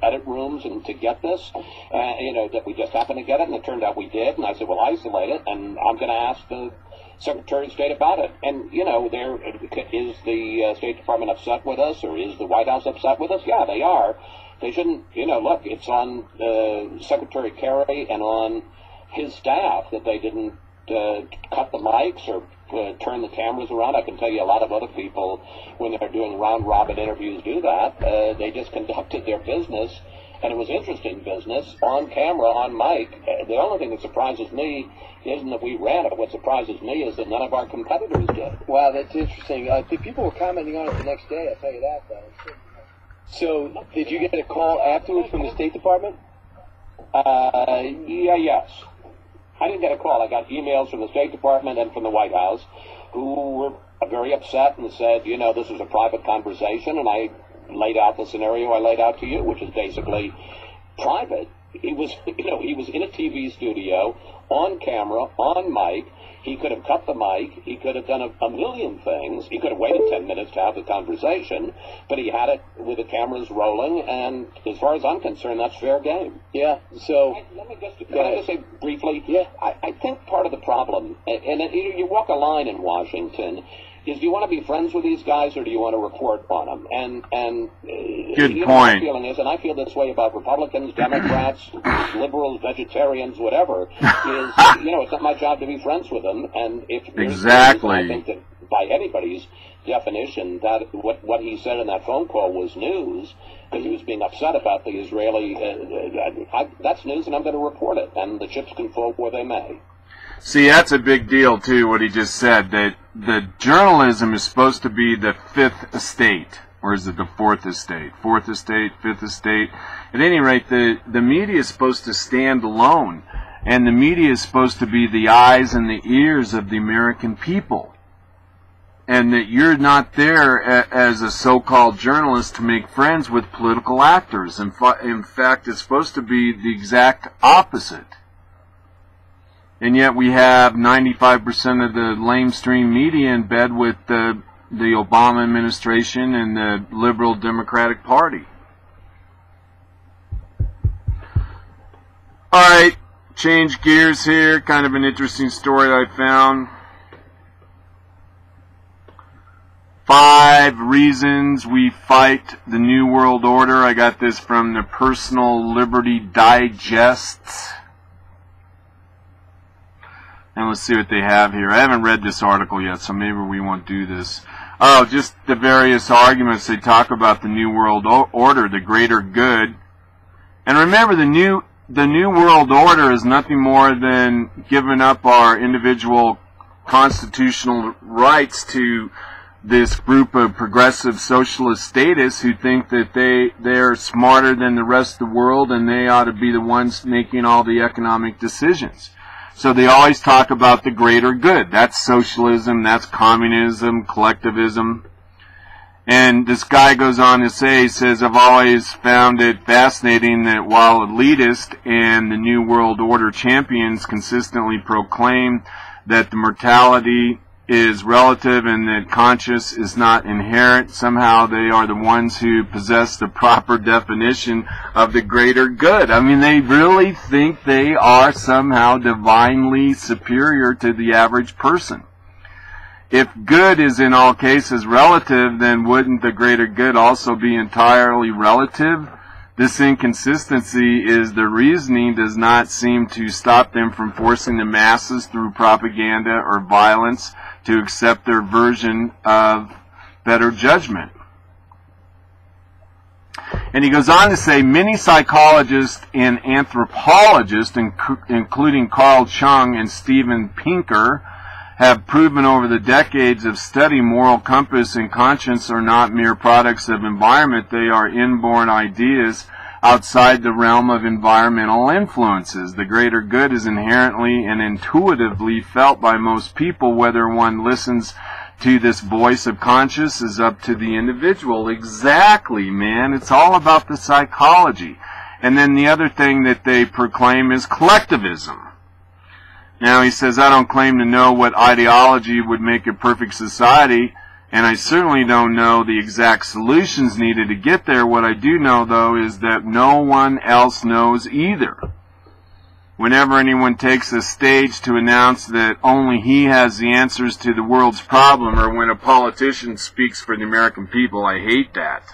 edit rooms and to get this? That we just happened to get it, and it turned out we did. And I said, well, isolate it, and I'm going to ask the Secretary of State about it. And, is the State Department upset with us, or is the White House upset with us? Yeah, they are. They shouldn't, look, it's on Secretary Kerry and on his staff that they didn't cut the mics or turn the cameras around. I can tell you a lot of other people, when they're doing round-robin interviews, do that. They just conducted their business, and it was interesting business, on camera, on mic. The only thing that surprises me isn't that we ran it. What surprises me is that none of our competitors did. Wow, that's interesting. People were commenting on it the next day, I'll tell you that, though. So, did you get a call afterwards from the State Department? Yes. I didn't get a call. I got emails from the State Department and from the White House who were very upset and said, this was a private conversation, and I laid out the scenario I laid out to you, which is basically private. He was in a TV studio, on camera, on mic. He could have cut the mic. He could have done a million things. He could have waited 10 minutes to have the conversation, but he had it with the cameras rolling, and as far as I'm concerned, that's fair game. Yeah, so... Can I just say briefly? Yeah. I think part of the problem, and you walk a line in Washington, is do you want to be friends with these guys or do you want to report on them? And good point. My feeling is, and I feel this way about Republicans, Democrats, liberals, vegetarians, whatever, is, it's not my job to be friends with them. And if exactly, I think that by anybody's definition, that what he said in that phone call was news, because he was being upset about the Israeli, that's news, and I'm going to report it, and the chips can fall where they may. See, that's a big deal, too, what he just said, that the journalism is supposed to be the fifth estate. Or is it the fourth estate? Fourth estate, fifth estate. At any rate, the media is supposed to stand alone. And the media is supposed to be the eyes and the ears of the American people. And that you're not there as a so-called journalist to make friends with political actors. In fact, it's supposed to be the exact opposite. And yet we have 95% of the lamestream media in bed with the Obama administration and the liberal Democratic Party. All right, change gears here. Kind of an interesting story I found. 5 reasons we fight the New World Order. I got this from the Personal Liberty Digest. And let's see what they have here. I haven't read this article yet, so maybe we won't do this. Oh, just the various arguments they talk about the New World Order, the greater good. And remember, the New World Order is nothing more than giving up our individual constitutional rights to this group of progressive socialist statists who think that they're smarter than the rest of the world and they ought to be the ones making all the economic decisions. So they always talk about the greater good. That's socialism, that's communism, collectivism. And this guy goes on to say, he says, I've always found it fascinating that while elitist and the New World Order champions consistently proclaim that the mortality is relative and that conscious is not inherent. Somehow they are the ones who possess the proper definition of the greater good. I mean, they really think they are somehow divinely superior to the average person. If good is in all cases relative, then wouldn't the greater good also be entirely relative? This inconsistency is the reasoning does not seem to stop them from forcing the masses through propaganda or violence to accept their version of better judgment. And he goes on to say, many psychologists and anthropologists, including Carl Chung and Steven Pinker, have proven over the decades of study moral compass and conscience are not mere products of environment. They are inborn ideas outside the realm of environmental influences. The greater good is inherently and intuitively felt by most people. Whether one listens to this voice of conscience is up to the individual. Exactly, man. It's all about the psychology. And then the other thing that they proclaim is collectivism. Now, he says, I don't claim to know what ideology would make a perfect society, and I certainly don't know the exact solutions needed to get there. What I do know, though, is that no one else knows either. Whenever anyone takes a stage to announce that only he has the answers to the world's problem, or when a politician speaks for the American people, I hate that.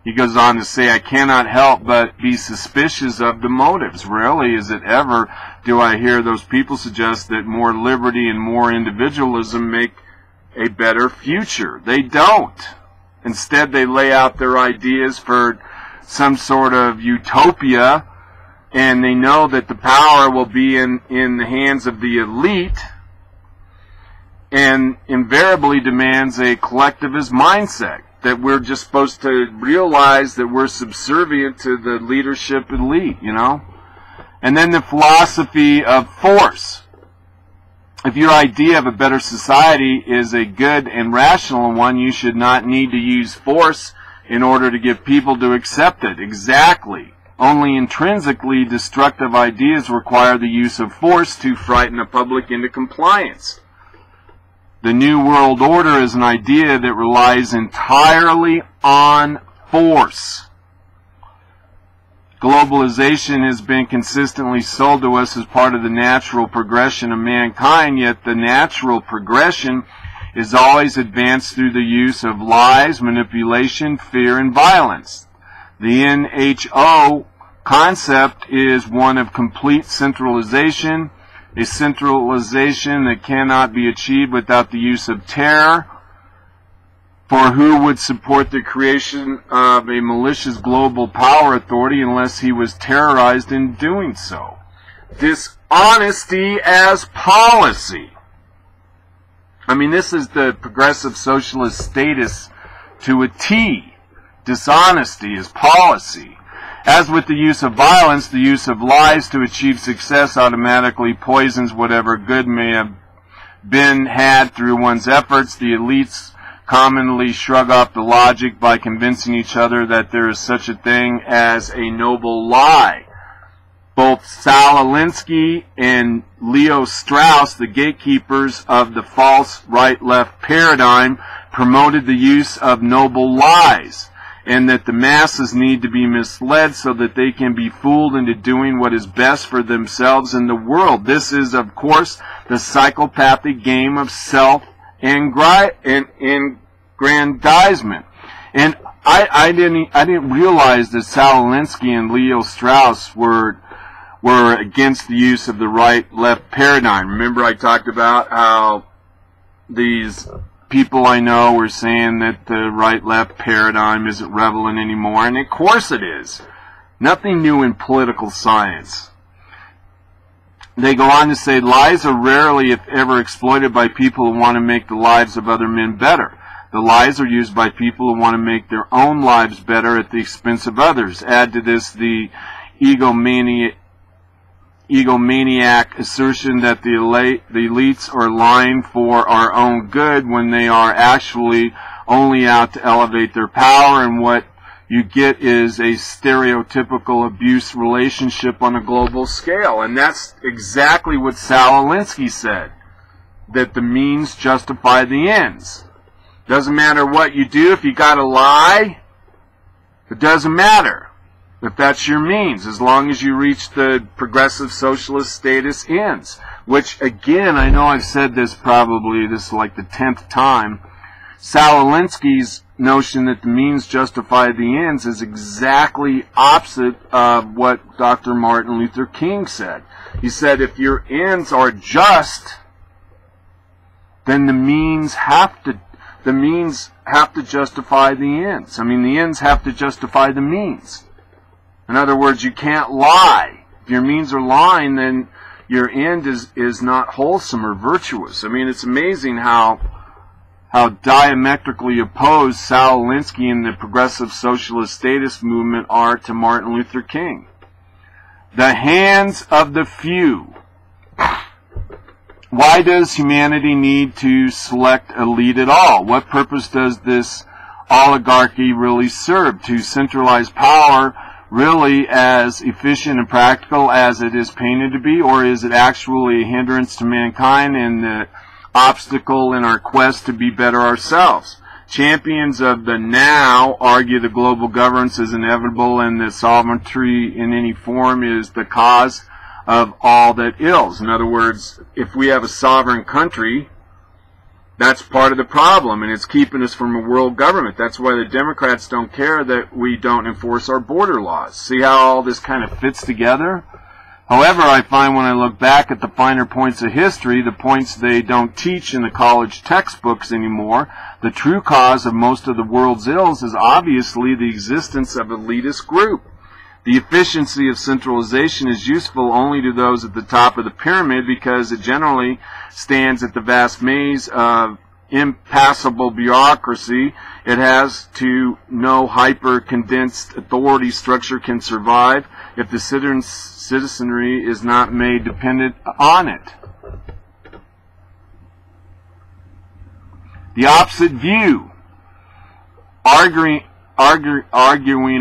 He goes on to say, I cannot help but be suspicious of the motives. Rarely is it ever do I hear those people suggest that more liberty and more individualism make a better future. They don't. Instead, they lay out their ideas for some sort of utopia, and they know that the power will be in the hands of the elite, and invariably demands a collectivist mindset, that we're just supposed to realize that we're subservient to the leadership elite, you know? And then the philosophy of force. If your idea of a better society is a good and rational one, you should not need to use force in order to get people to accept it. Exactly. Only intrinsically destructive ideas require the use of force to frighten the public into compliance. The New World Order is an idea that relies entirely on force. Globalization has been consistently sold to us as part of the natural progression of mankind, yet the natural progression is always advanced through the use of lies, manipulation, fear, and violence. The NHO concept is one of complete centralization, a centralization that cannot be achieved without the use of terror. For who would support the creation of a malicious global power authority unless he was terrorized in doing so? Dishonesty as policy. I mean, this is the progressive socialist status to a T. Dishonesty as policy. As with the use of violence, the use of lies to achieve success automatically poisons whatever good may have been had through one's efforts. The elites commonly shrug off the logic by convincing each other that there is such a thing as a noble lie. Both Saul Alinsky and Leo Strauss, the gatekeepers of the false right-left paradigm, promoted the use of noble lies, and that the masses need to be misled so that they can be fooled into doing what is best for themselves and the world. This is, of course, the psychopathic game of self-aggrandizement. And I didn't realize that Saul Alinsky and Leo Strauss were against the use of the right-left paradigm. Remember I talked about how these people I know were saying that the right-left paradigm isn't relevant anymore, and of course it is. Nothing new in political science. They go on to say, lies are rarely, if ever, exploited by people who want to make the lives of other men better. The lies are used by people who want to make their own lives better at the expense of others. Add to this the egomaniac assertion that the elites are lying for our own good when they are actually only out to elevate their power, and what you get is a stereotypical abuse relationship on a global scale. And that's exactly what Saul Alinsky said. that the means justify the ends. Doesn't matter what you do. If you got to lie, it doesn't matter if that's your means, as long as you reach the progressive socialist status ends. Which, again, I know I've said this probably, this is like the 10th time. Saul Alinsky's notion that the means justify the ends is exactly opposite of what Dr. Martin Luther King said. He said if your ends are just, then the means have to justify the ends. I mean, the ends have to justify the means. In other words, you can't lie. If your means are lying, then your end is not wholesome or virtuous. I mean, it's amazing how diametrically opposed Saul Alinsky and the progressive socialist statist movement are to Martin Luther King. The hands of the few. Why does humanity need to select a lead at all? What purpose does this oligarchy really serve? To centralize power really as efficient and practical as it is painted to be, or is it actually a hindrance to mankind and the obstacle in our quest to be better ourselves? Champions of the now argue the global governance is inevitable and that sovereignty in any form is the cause of all that ills. In other words, if we have a sovereign country, that's part of the problem, and it's keeping us from a world government. That's why the Democrats don't care that we don't enforce our border laws. See how all this kind of fits together? However, I find when I look back at the finer points of history, the points they don't teach in the college textbooks anymore, the true cause of most of the world's ills is obviously the existence of an elitist group. The efficiency of centralization is useful only to those at the top of the pyramid because it generally stands at the vast maze of impassable bureaucracy. It has to no hyper-condensed authority structure can survive if the citizenry is not made dependent on it. The opposite view, arguing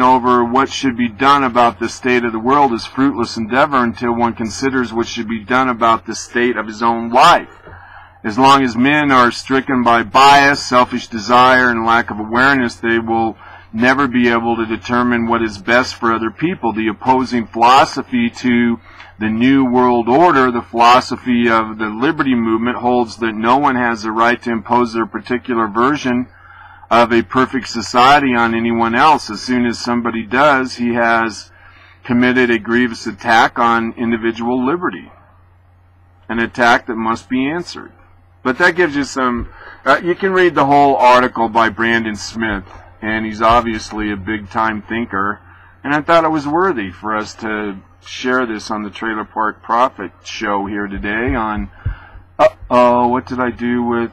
over what should be done about the state of the world is fruitless endeavor until one considers what should be done about the state of his own life. As long as men are stricken by bias, selfish desire, and lack of awareness, they will never be able to determine what is best for other people. The opposing philosophy to the New World Order, the philosophy of the Liberty Movement, holds that no one has the right to impose their particular version of a perfect society on anyone else. As soon as somebody does, he has committed a grievous attack on individual liberty. An attack that must be answered. But that gives you some... you can read the whole article by Brandon Smith, and he's obviously a big-time thinker. And I thought it was worthy for us to share this on the Trailer Park Prophet show here today on... Uh-oh, what did I do with...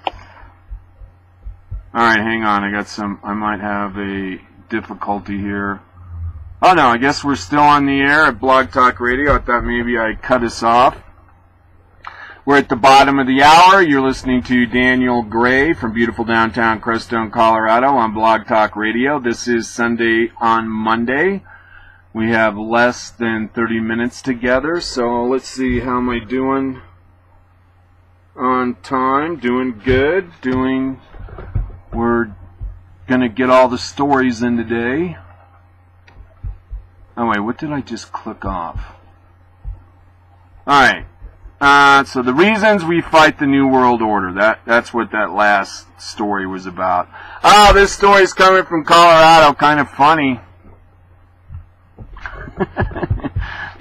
Alright, hang on, I might have a difficulty here. Oh no, I guess we're still on the air at Blog Talk Radio. I thought maybe I'd cut us off. We're at the bottom of the hour. You're listening to Daniel Gray from beautiful downtown Crestone, Colorado on Blog Talk Radio. This is Sunday on Monday. We have less than 30 minutes together, so let's see, how am I doing on time? Doing good, we're going to get all the stories in today. Oh, wait, what did I just click off? Alright. So the reasons we fight the New World Order. That's what that last story was about. Oh, this story's coming from Colorado. Kind of funny.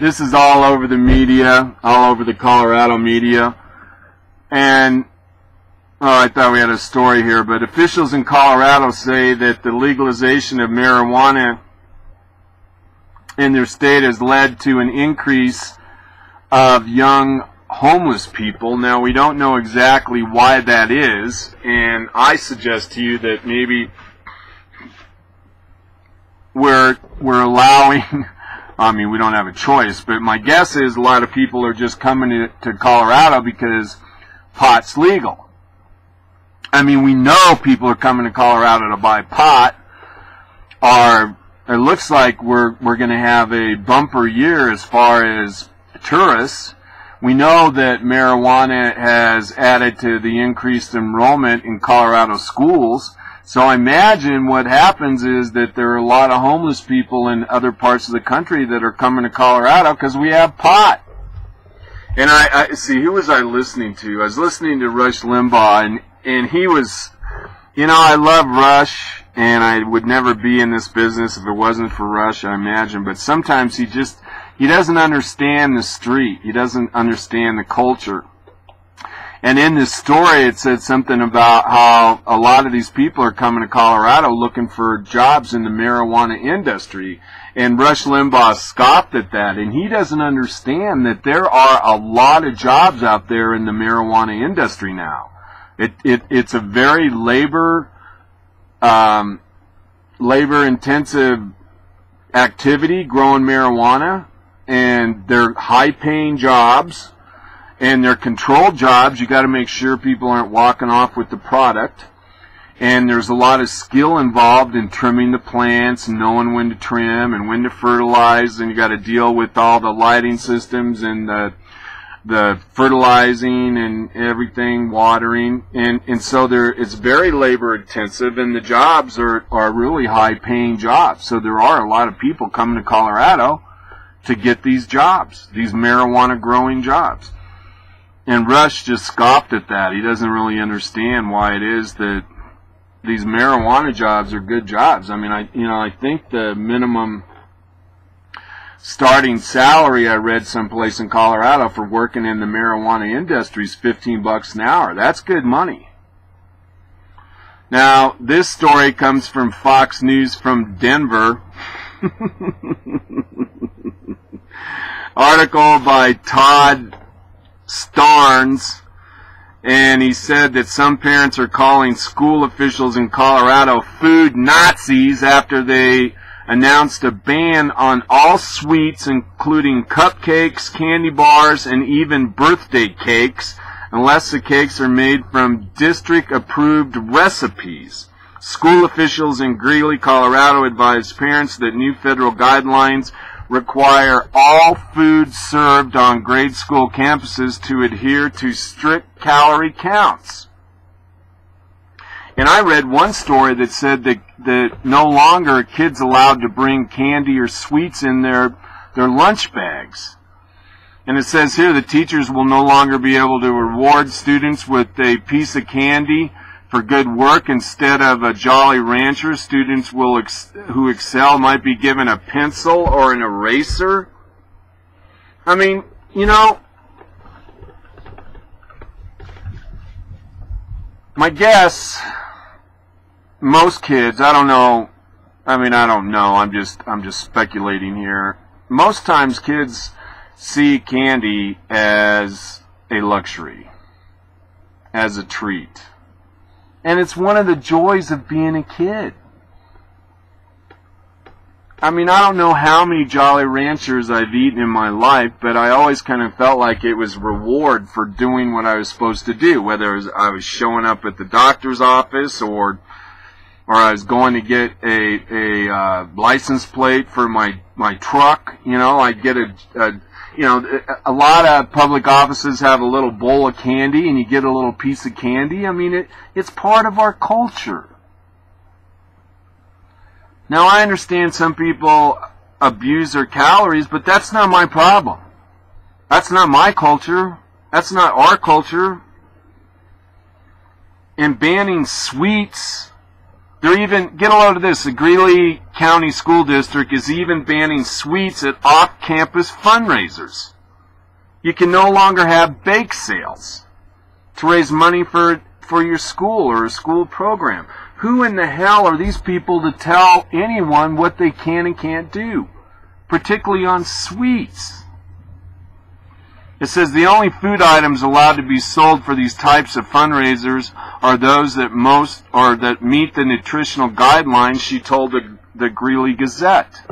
This is all over the media, all over the Colorado media. And... oh, I thought we had a story here, but officials in Colorado say that the legalization of marijuana in their state has led to an increase of young homeless people. Now, we don't know exactly why that is, and I suggest to you that maybe we're allowing... I mean, we don't have a choice, but my guess is a lot of people are just coming to Colorado because pot's legal. I mean, we know people are coming to Colorado to buy pot. It looks like we're going to have a bumper year as far as tourists. We know that marijuana has added to the increased enrollment in Colorado schools. So I imagine what happens is that there are a lot of homeless people in other parts of the country that are coming to Colorado because we have pot. And I see, who was I listening to? I was listening to Rush Limbaugh, and he was, you know, I love Rush, and I would never be in this business if it wasn't for Rush, I imagine. But sometimes he doesn't understand the street. He doesn't understand the culture. And in this story, it said something about how a lot of these people are coming to Colorado looking for jobs in the marijuana industry. And Rush Limbaugh scoffed at that. And he doesn't understand that there are a lot of jobs out there in the marijuana industry now. It's a very labor-intensive activity, growing marijuana. And they're high-paying jobs, and they're controlled jobs. You got to make sure people aren't walking off with the product. And there's a lot of skill involved in trimming the plants, and knowing when to trim and when to fertilize. And you got to deal with all the lighting systems and the fertilizing and everything, watering. And so it's very labor-intensive, and the jobs are really high-paying jobs. So there are a lot of people coming to Colorado to get these jobs, these marijuana growing jobs. And Rush just scoffed at that. He doesn't really understand why it is that these marijuana jobs are good jobs. I mean, I think the minimum starting salary I read someplace in Colorado for working in the marijuana industry is $15 an hour. That's good money. Now, this story comes from Fox News from Denver. Article by Todd Starnes, and he said that some parents are calling school officials in Colorado food Nazis after they announced a ban on all sweets, including cupcakes, candy bars, and even birthday cakes, unless the cakes are made from district-approved recipes. School officials in Greeley, Colorado, advised parents that new federal guidelines require all food served on grade school campuses to adhere to strict calorie counts. And I read one story that said that no longer are kids allowed to bring candy or sweets in their lunch bags. And it says here that teachers will no longer be able to reward students with a piece of candy for good work instead of a Jolly Rancher. Students who excel might be given a pencil or an eraser. I mean, you know, my guess, most kids, I don't know, I'm just speculating here. Most times kids see candy as a luxury, as a treat. And it's one of the joys of being a kid. I mean, I don't know how many Jolly Ranchers I've eaten in my life, but I always kind of felt like it was reward for doing what I was supposed to do, whether I was showing up at the doctor's office or I was going to get a license plate for my truck. You know, I'd get a lot of public offices have a little bowl of candy, and you get a little piece of candy. I mean, it's part of our culture. Now, I understand some people abuse their calories, but that's not my problem. That's not my culture. That's not our culture. And banning sweets, they're even, get a load of this, the Greeley County School District is even banning sweets at off-campus fundraisers. You can no longer have bake sales to raise money for your school or a school program. Who in the hell are these people to tell anyone what they can and can't do, particularly on sweets? It says the only food items allowed to be sold for these types of fundraisers are those that meet the nutritional guidelines, she told the Greeley Gazette.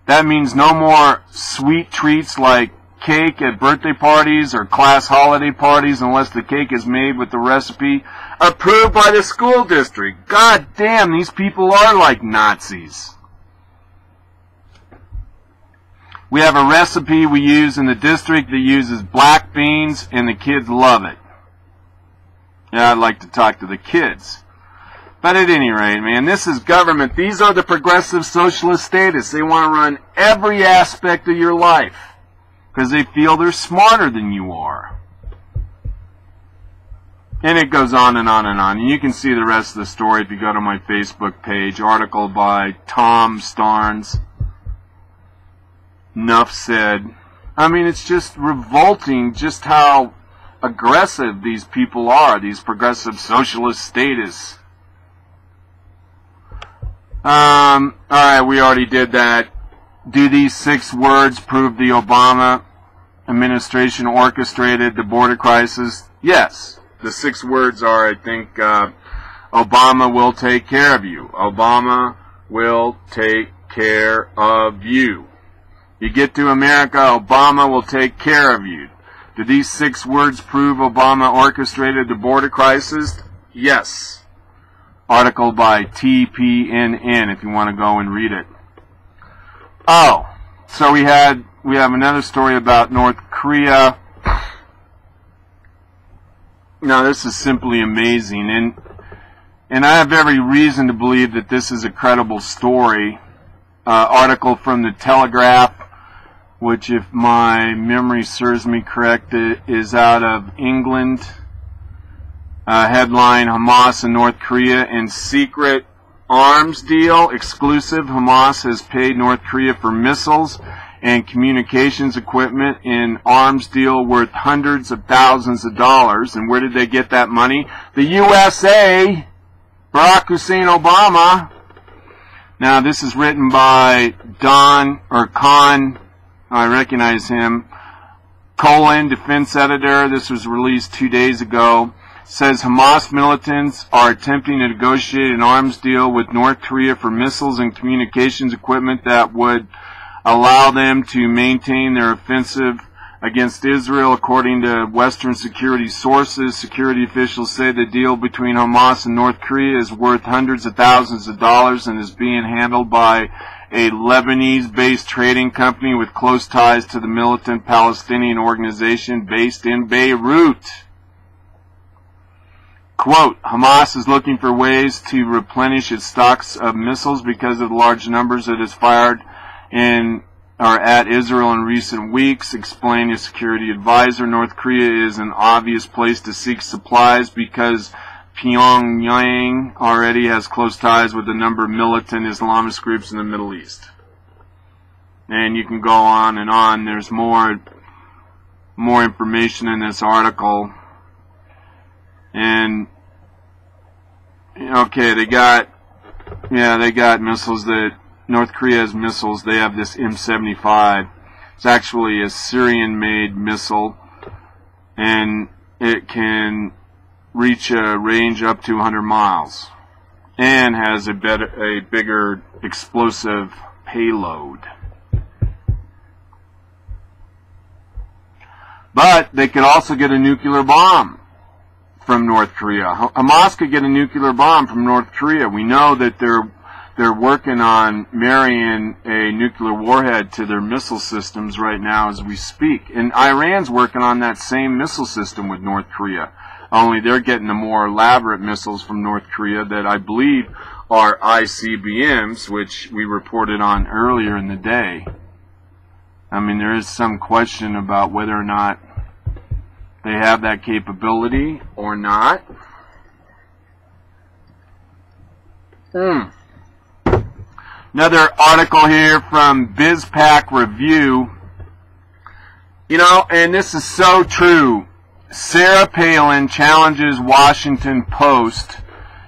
That means no more sweet treats like cake at birthday parties or class holiday parties unless the cake is made with the recipe approved by the school district. God damn, these people are like Nazis. We have a recipe we use in the district that uses black beans, and the kids love it. Yeah, I'd like to talk to the kids. But at any rate, man, this is government. These are the progressive socialist statists. They want to run every aspect of your life because they feel they're smarter than you are. And it goes on and on and on. And you can see the rest of the story if you go to my Facebook page. Article by Tom Starnes. Enough said. I mean, it's just revolting just how aggressive these people are, these progressive socialist statists. Alright, we already did that. Do these 6 words prove the Obama administration orchestrated the border crisis? Yes. The 6 words are, I think, Obama will take care of you. Obama will take care of you. You get to America, Obama will take care of you. Do these 6 words prove Obama orchestrated the border crisis? Yes. Article by TPNN if you want to go and read it. Oh, so we have another story about North Korea. Now this is simply amazing, and I have every reason to believe that this is a credible story. Article from the Telegraph, which, if my memory serves me correct, is out of England. Headline: Hamas and North Korea in secret arms deal. Exclusive: Hamas has paid North Korea for missiles and communications equipment in arms deal worth hundreds of thousands of dollars. And where did they get that money? The USA, Barack Hussein Obama. Now this is written by Khan, I recognize him, Colo, defense editor. This was released 2 days ago. Says Hamas militants are attempting to negotiate an arms deal with North Korea for missiles and communications equipment that would allow them to maintain their offensive against Israel. According to Western security sources, security officials say the deal between Hamas and North Korea is worth hundreds of thousands of dollars and is being handled by a Lebanese-based trading company with close ties to the militant Palestinian organization based in Beirut. Quote, Hamas is looking for ways to replenish its stocks of missiles because of the large numbers it has fired at Israel in recent weeks, explained a security advisor. North Korea is an obvious place to seek supplies because Pyongyang already has close ties with a number of militant Islamist groups in the Middle East. And you can go on and on. There's more information in this article. And okay, they got missiles that North Korea has missiles. They have this M75. It's actually a Syrian-made missile, and it can reach a range up to 100 miles, and has a bigger explosive payload. But they could also get a nuclear bomb from North Korea. Hamas could get a nuclear bomb from North Korea. We know that they're working on marrying a nuclear warhead to their missile systems right now as we speak. And Iran's working on that same missile system with North Korea. Only they're getting the more elaborate missiles from North Korea that I believe are ICBMs, which we reported on earlier in the day. I mean, there is some question about whether or not they have that capability or not. Another article here from BizPack Review. You know, and this is so true. Sarah Palin challenges Washington Post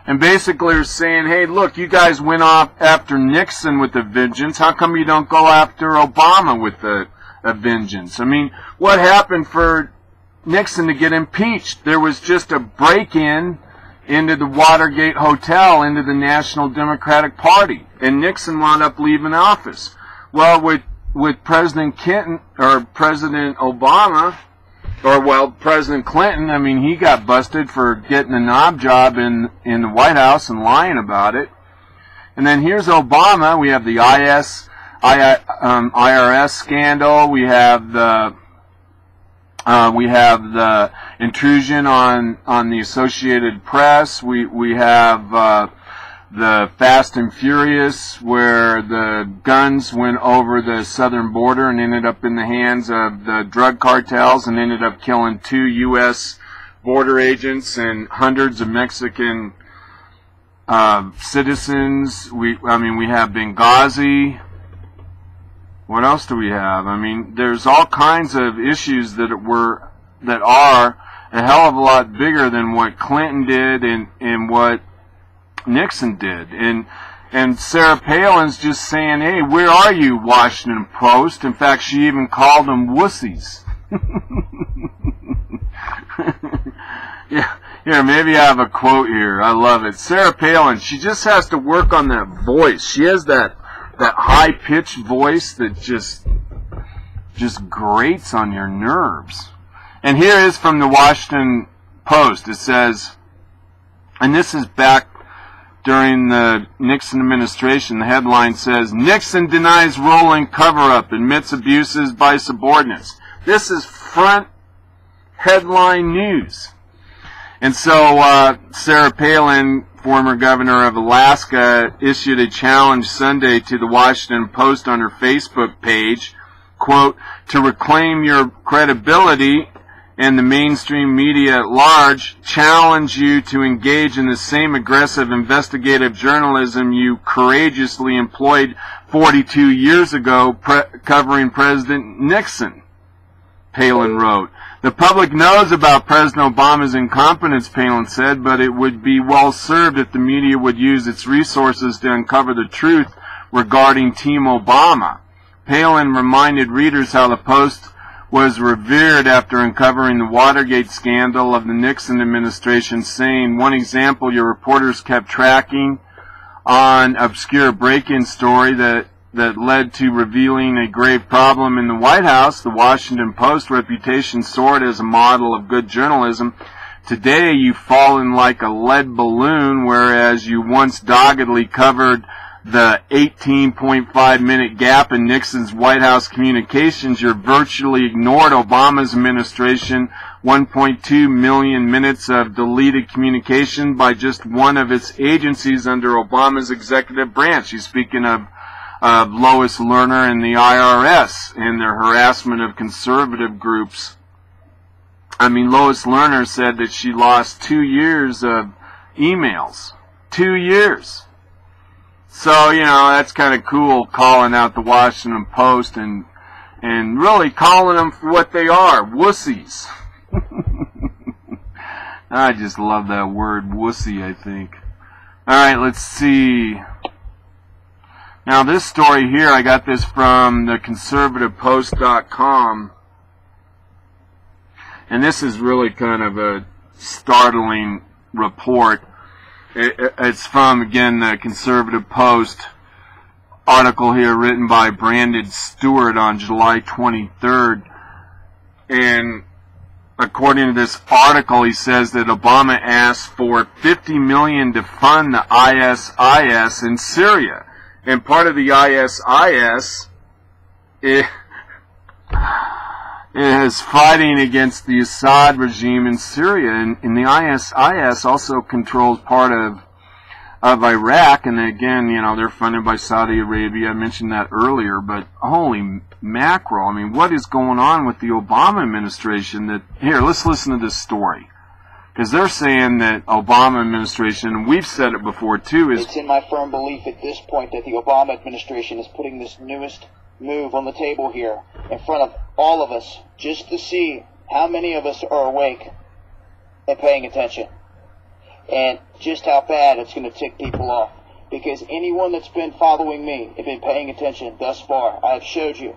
and basically are saying, hey, look, you guys went off after Nixon with a vengeance. How come you don't go after Obama with a vengeance? I mean, what happened for Nixon to get impeached? There was just a break-in into the Watergate Hotel, into the National Democratic Party, and Nixon wound up leaving office. Well, with President Clinton, or President Obama, or well, President Clinton, I mean, he got busted for getting a knob job in the White House and lying about it. And then here's Obama. We have the IRS scandal. We have the intrusion on the Associated Press. We have the Fast and Furious, where the guns went over the southern border and ended up in the hands of the drug cartels and ended up killing 2 U.S. border agents and hundreds of Mexican citizens. We have Benghazi. What else do we have? I mean, there's all kinds of issues that are a hell of a lot bigger than what Clinton did and what Nixon did. And Sarah Palin's just saying, hey, where are you, Washington Post? In fact, she even called them wussies. Yeah, here, maybe I have a quote here. I love it. Sarah Palin, she just has to work on that voice. She has that high-pitched voice that just grates on your nerves. And here is from the Washington Post. It says, and this is back during the Nixon administration. The headline says, Nixon denies role in cover-up, admits abuses by subordinates. This is front headline news. And so Sarah Palin, former governor of Alaska, issued a challenge Sunday to the Washington Post on her Facebook page, quote, to reclaim your credibility and the mainstream media at large, challenge you to engage in the same aggressive investigative journalism you courageously employed 42 years ago covering President Nixon, Palin wrote. The public knows about President Obama's incompetence, Palin said, but it would be well served if the media would use its resources to uncover the truth regarding Team Obama. Palin reminded readers how the Post was revered after uncovering the Watergate scandal of the Nixon administration, saying, one example your reporters kept tracking on obscure break-in story that led to revealing a grave problem in the White House. The Washington Post reputation soared as a model of good journalism. Today you've fallen like a lead balloon, whereas you once doggedly covered the 18.5-minute gap in Nixon's White House communications. You virtually ignored Obama's administration 1.2 million minutes of deleted communication by just one of its agencies under Obama's executive branch. He's speaking of Lois Lerner and the IRS and their harassment of conservative groups. I mean, Lois Lerner said that she lost 2 years of emails. 2 years. So, you know, that's kind of cool, calling out the Washington Post and really calling them for what they are, wussies. I just love that word, wussy, I think. Alright, let's see. Now, this story here, I got this from the conservativepost.com. And this is really kind of a startling report. It's from, again, the Conservative Post article here written by Brandon Stewart on July 23rd. And according to this article, he says that Obama asked for $50 million to fund the ISIS in Syria. And part of the ISIS is fighting against the Assad regime in Syria, and the ISIS also controls part of Iraq, and again, you know, they're funded by Saudi Arabia. I mentioned that earlier, but holy mackerel, I mean, what is going on with the Obama administration? Here, let's listen to this story, because they're saying that Obama administration, and we've said it before too, is... It's in my firm belief at this point that the Obama administration is putting this newest move on the table here in front of all of us, just to see how many of us are awake and paying attention, and just how bad it's going to tick people off. Because anyone that's been following me and been paying attention thus far, I've showed you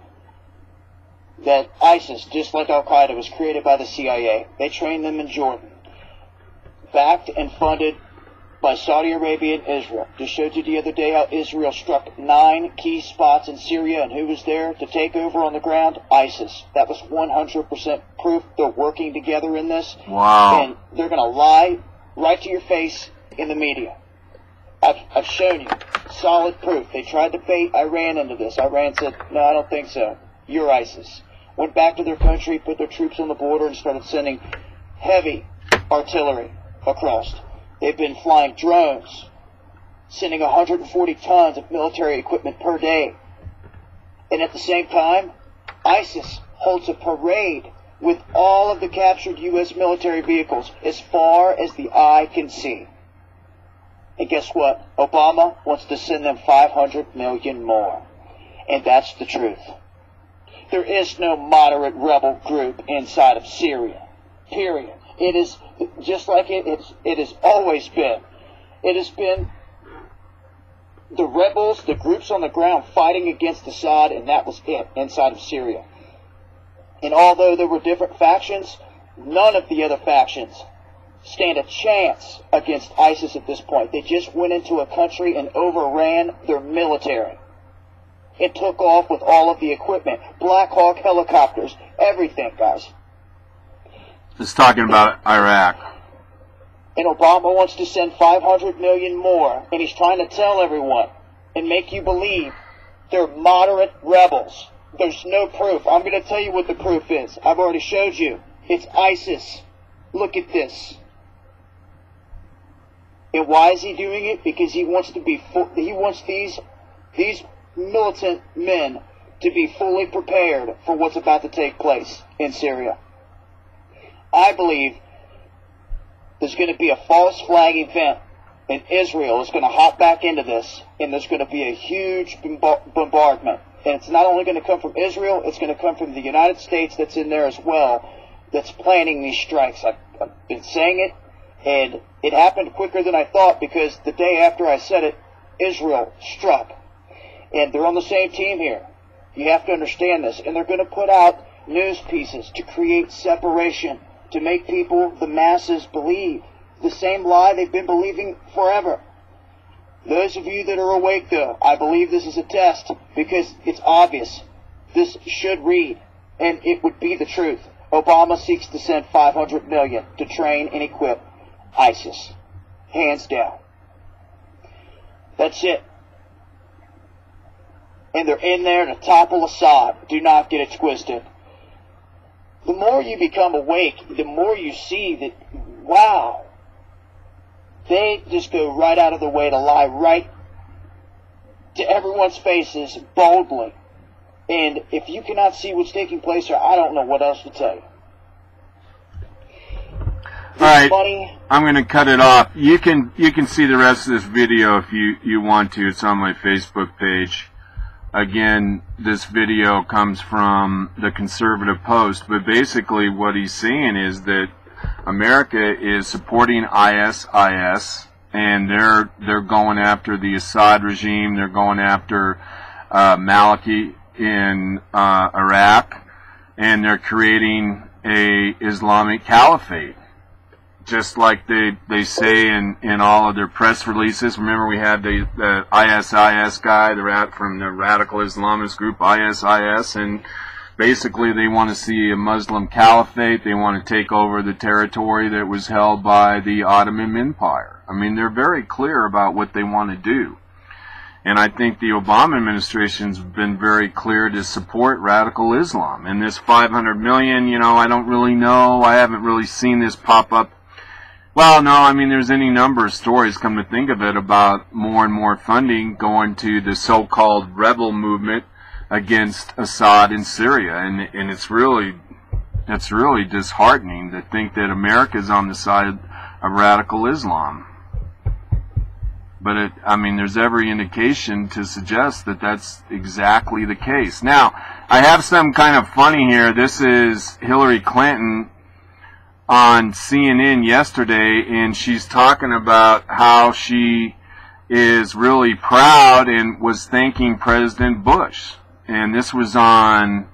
that ISIS, just like Al-Qaeda, was created by the CIA. They trained them in Jordan, backed and funded by Saudi Arabia and Israel. Just showed you the other day how Israel struck 9 key spots in Syria, and who was there to take over on the ground? ISIS. That was 100% proof they're working together in this. Wow. And they're going to lie right to your face in the media. I've shown you solid proof. They tried to bait Iran into this. Iran said, no, I don't think so. You're ISIS. Went back to their country, put their troops on the border, and started sending heavy artillery across. They've been flying drones, sending 140 tons of military equipment per day. And at the same time, ISIS holds a parade with all of the captured U.S. military vehicles as far as the eye can see. And guess what? Obama wants to send them 500 million more. And that's the truth. There is no moderate rebel group inside of Syria. Period. It is just like it has always been. It has been the rebels, the groups on the ground fighting against Assad, and that was it inside of Syria. And although there were different factions, none of the other factions stand a chance against ISIS at this point. They just went into a country and overran their military. It took off with all of the equipment, Black Hawk helicopters, everything, guys. It's talking about Iraq. And Obama wants to send 500 million more, and he's trying to tell everyone and make you believe they're moderate rebels. There's no proof. I'm going to tell you what the proof is. I've already showed you. It's ISIS. Look at this. And why is he doing it? Because he wants to be he wants these militant men to be fully prepared for what's about to take place in Syria. I believe there's going to be a false flag event, and Israel is going to hop back into this, and there's going to be a huge bombardment. And it's not only going to come from Israel, it's going to come from the United States that's in there as well, that's planning these strikes. I've been saying it, and it happened quicker than I thought, because the day after I said it, Israel struck. And they're on the same team here. You have to understand this. And they're going to put out news pieces to create separation, to make people, the masses, believe the same lie they've been believing forever. Those of you that are awake, though, I believe this is a test, because it's obvious. This should read, and it would be the truth. Obama seeks to send 500 million to train and equip ISIS. Hands down. That's it. And they're in there to topple Assad. Do not get it twisted. The more you become awake, the more you see that, wow, they just go right out of the way to lie right to everyone's faces boldly. And if you cannot see what's taking place here, I don't know what else to tell you. All right, I'm going to cut it off. You can see the rest of this video if you want to. It's on my Facebook page. Again, this video comes from the Conservative Post, but basically what he's saying is that America is supporting ISIS, and they're going after the Assad regime. They're going after Maliki in Iraq, and they're creating a Islamic caliphate, just like they say in all of their press releases. Remember, we had the ISIS guy, from the radical Islamist group ISIS, and basically they want to see a Muslim caliphate. They want to take over the territory that was held by the Ottoman Empire. I mean, they're very clear about what they want to do. And I think the Obama administration's been very clear to support radical Islam. And this 500 million, I don't really know. I haven't really seen this pop up. Well, no, I mean, there's any number of stories, come to think of it, about more and more funding going to the so-called rebel movement against Assad in Syria. And it's really disheartening to think that America's on the side of radical Islam. But there's every indication to suggest that that's exactly the case. Now, I have something kind of funny here. This is Hillary Clinton on CNN yesterday, and she's talking about how she is really proud and was thanking President Bush. And this was on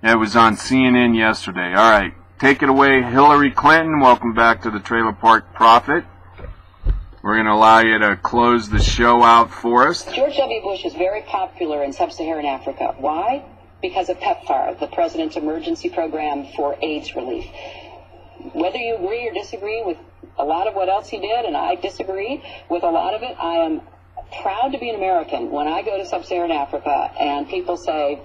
CNN yesterday. All right, take it away, Hillary Clinton. Welcome back to the Trailer Park Prophet. We're going to allow you to close the show out for us. George W. Bush is very popular in sub-Saharan Africa. Why? Because of PEPFAR, the President's Emergency Program for AIDS Relief. Whether you agree or disagree with a lot of what else he did, and I disagree with a lot of it. I am proud to be an American. When I go to sub-Saharan Africa and people say,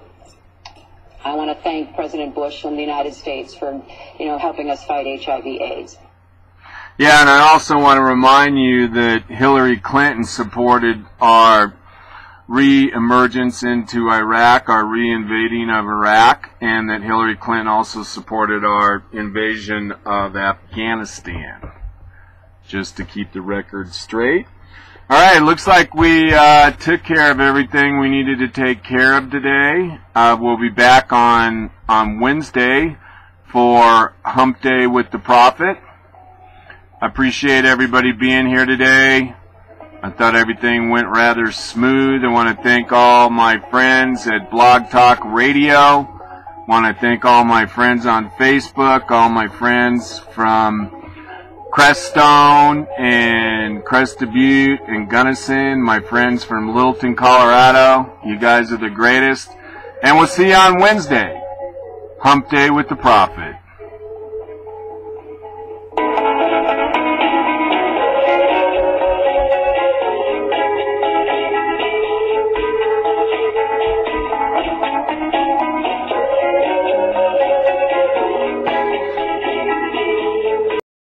I want to thank President Bush and the United States for, helping us fight HIV/AIDS. Yeah, and I also want to remind you that Hillary Clinton supported our re-emergence into Iraq, our re-invading of Iraq, and that Hillary Clinton also supported our invasion of Afghanistan. Just to keep the record straight. All right, looks like we took care of everything we needed to take care of today. We'll be back on Wednesday for Hump Day with the Prophet. I appreciate everybody being here today. I thought everything went rather smooth. I want to thank all my friends at Blog Talk Radio. I want to thank all my friends on Facebook, all my friends from Crestone and Cresta Butte and Gunnison, my friends from Littleton, Colorado. You guys are the greatest. And we'll see you on Wednesday. Hump Day with the Prophet.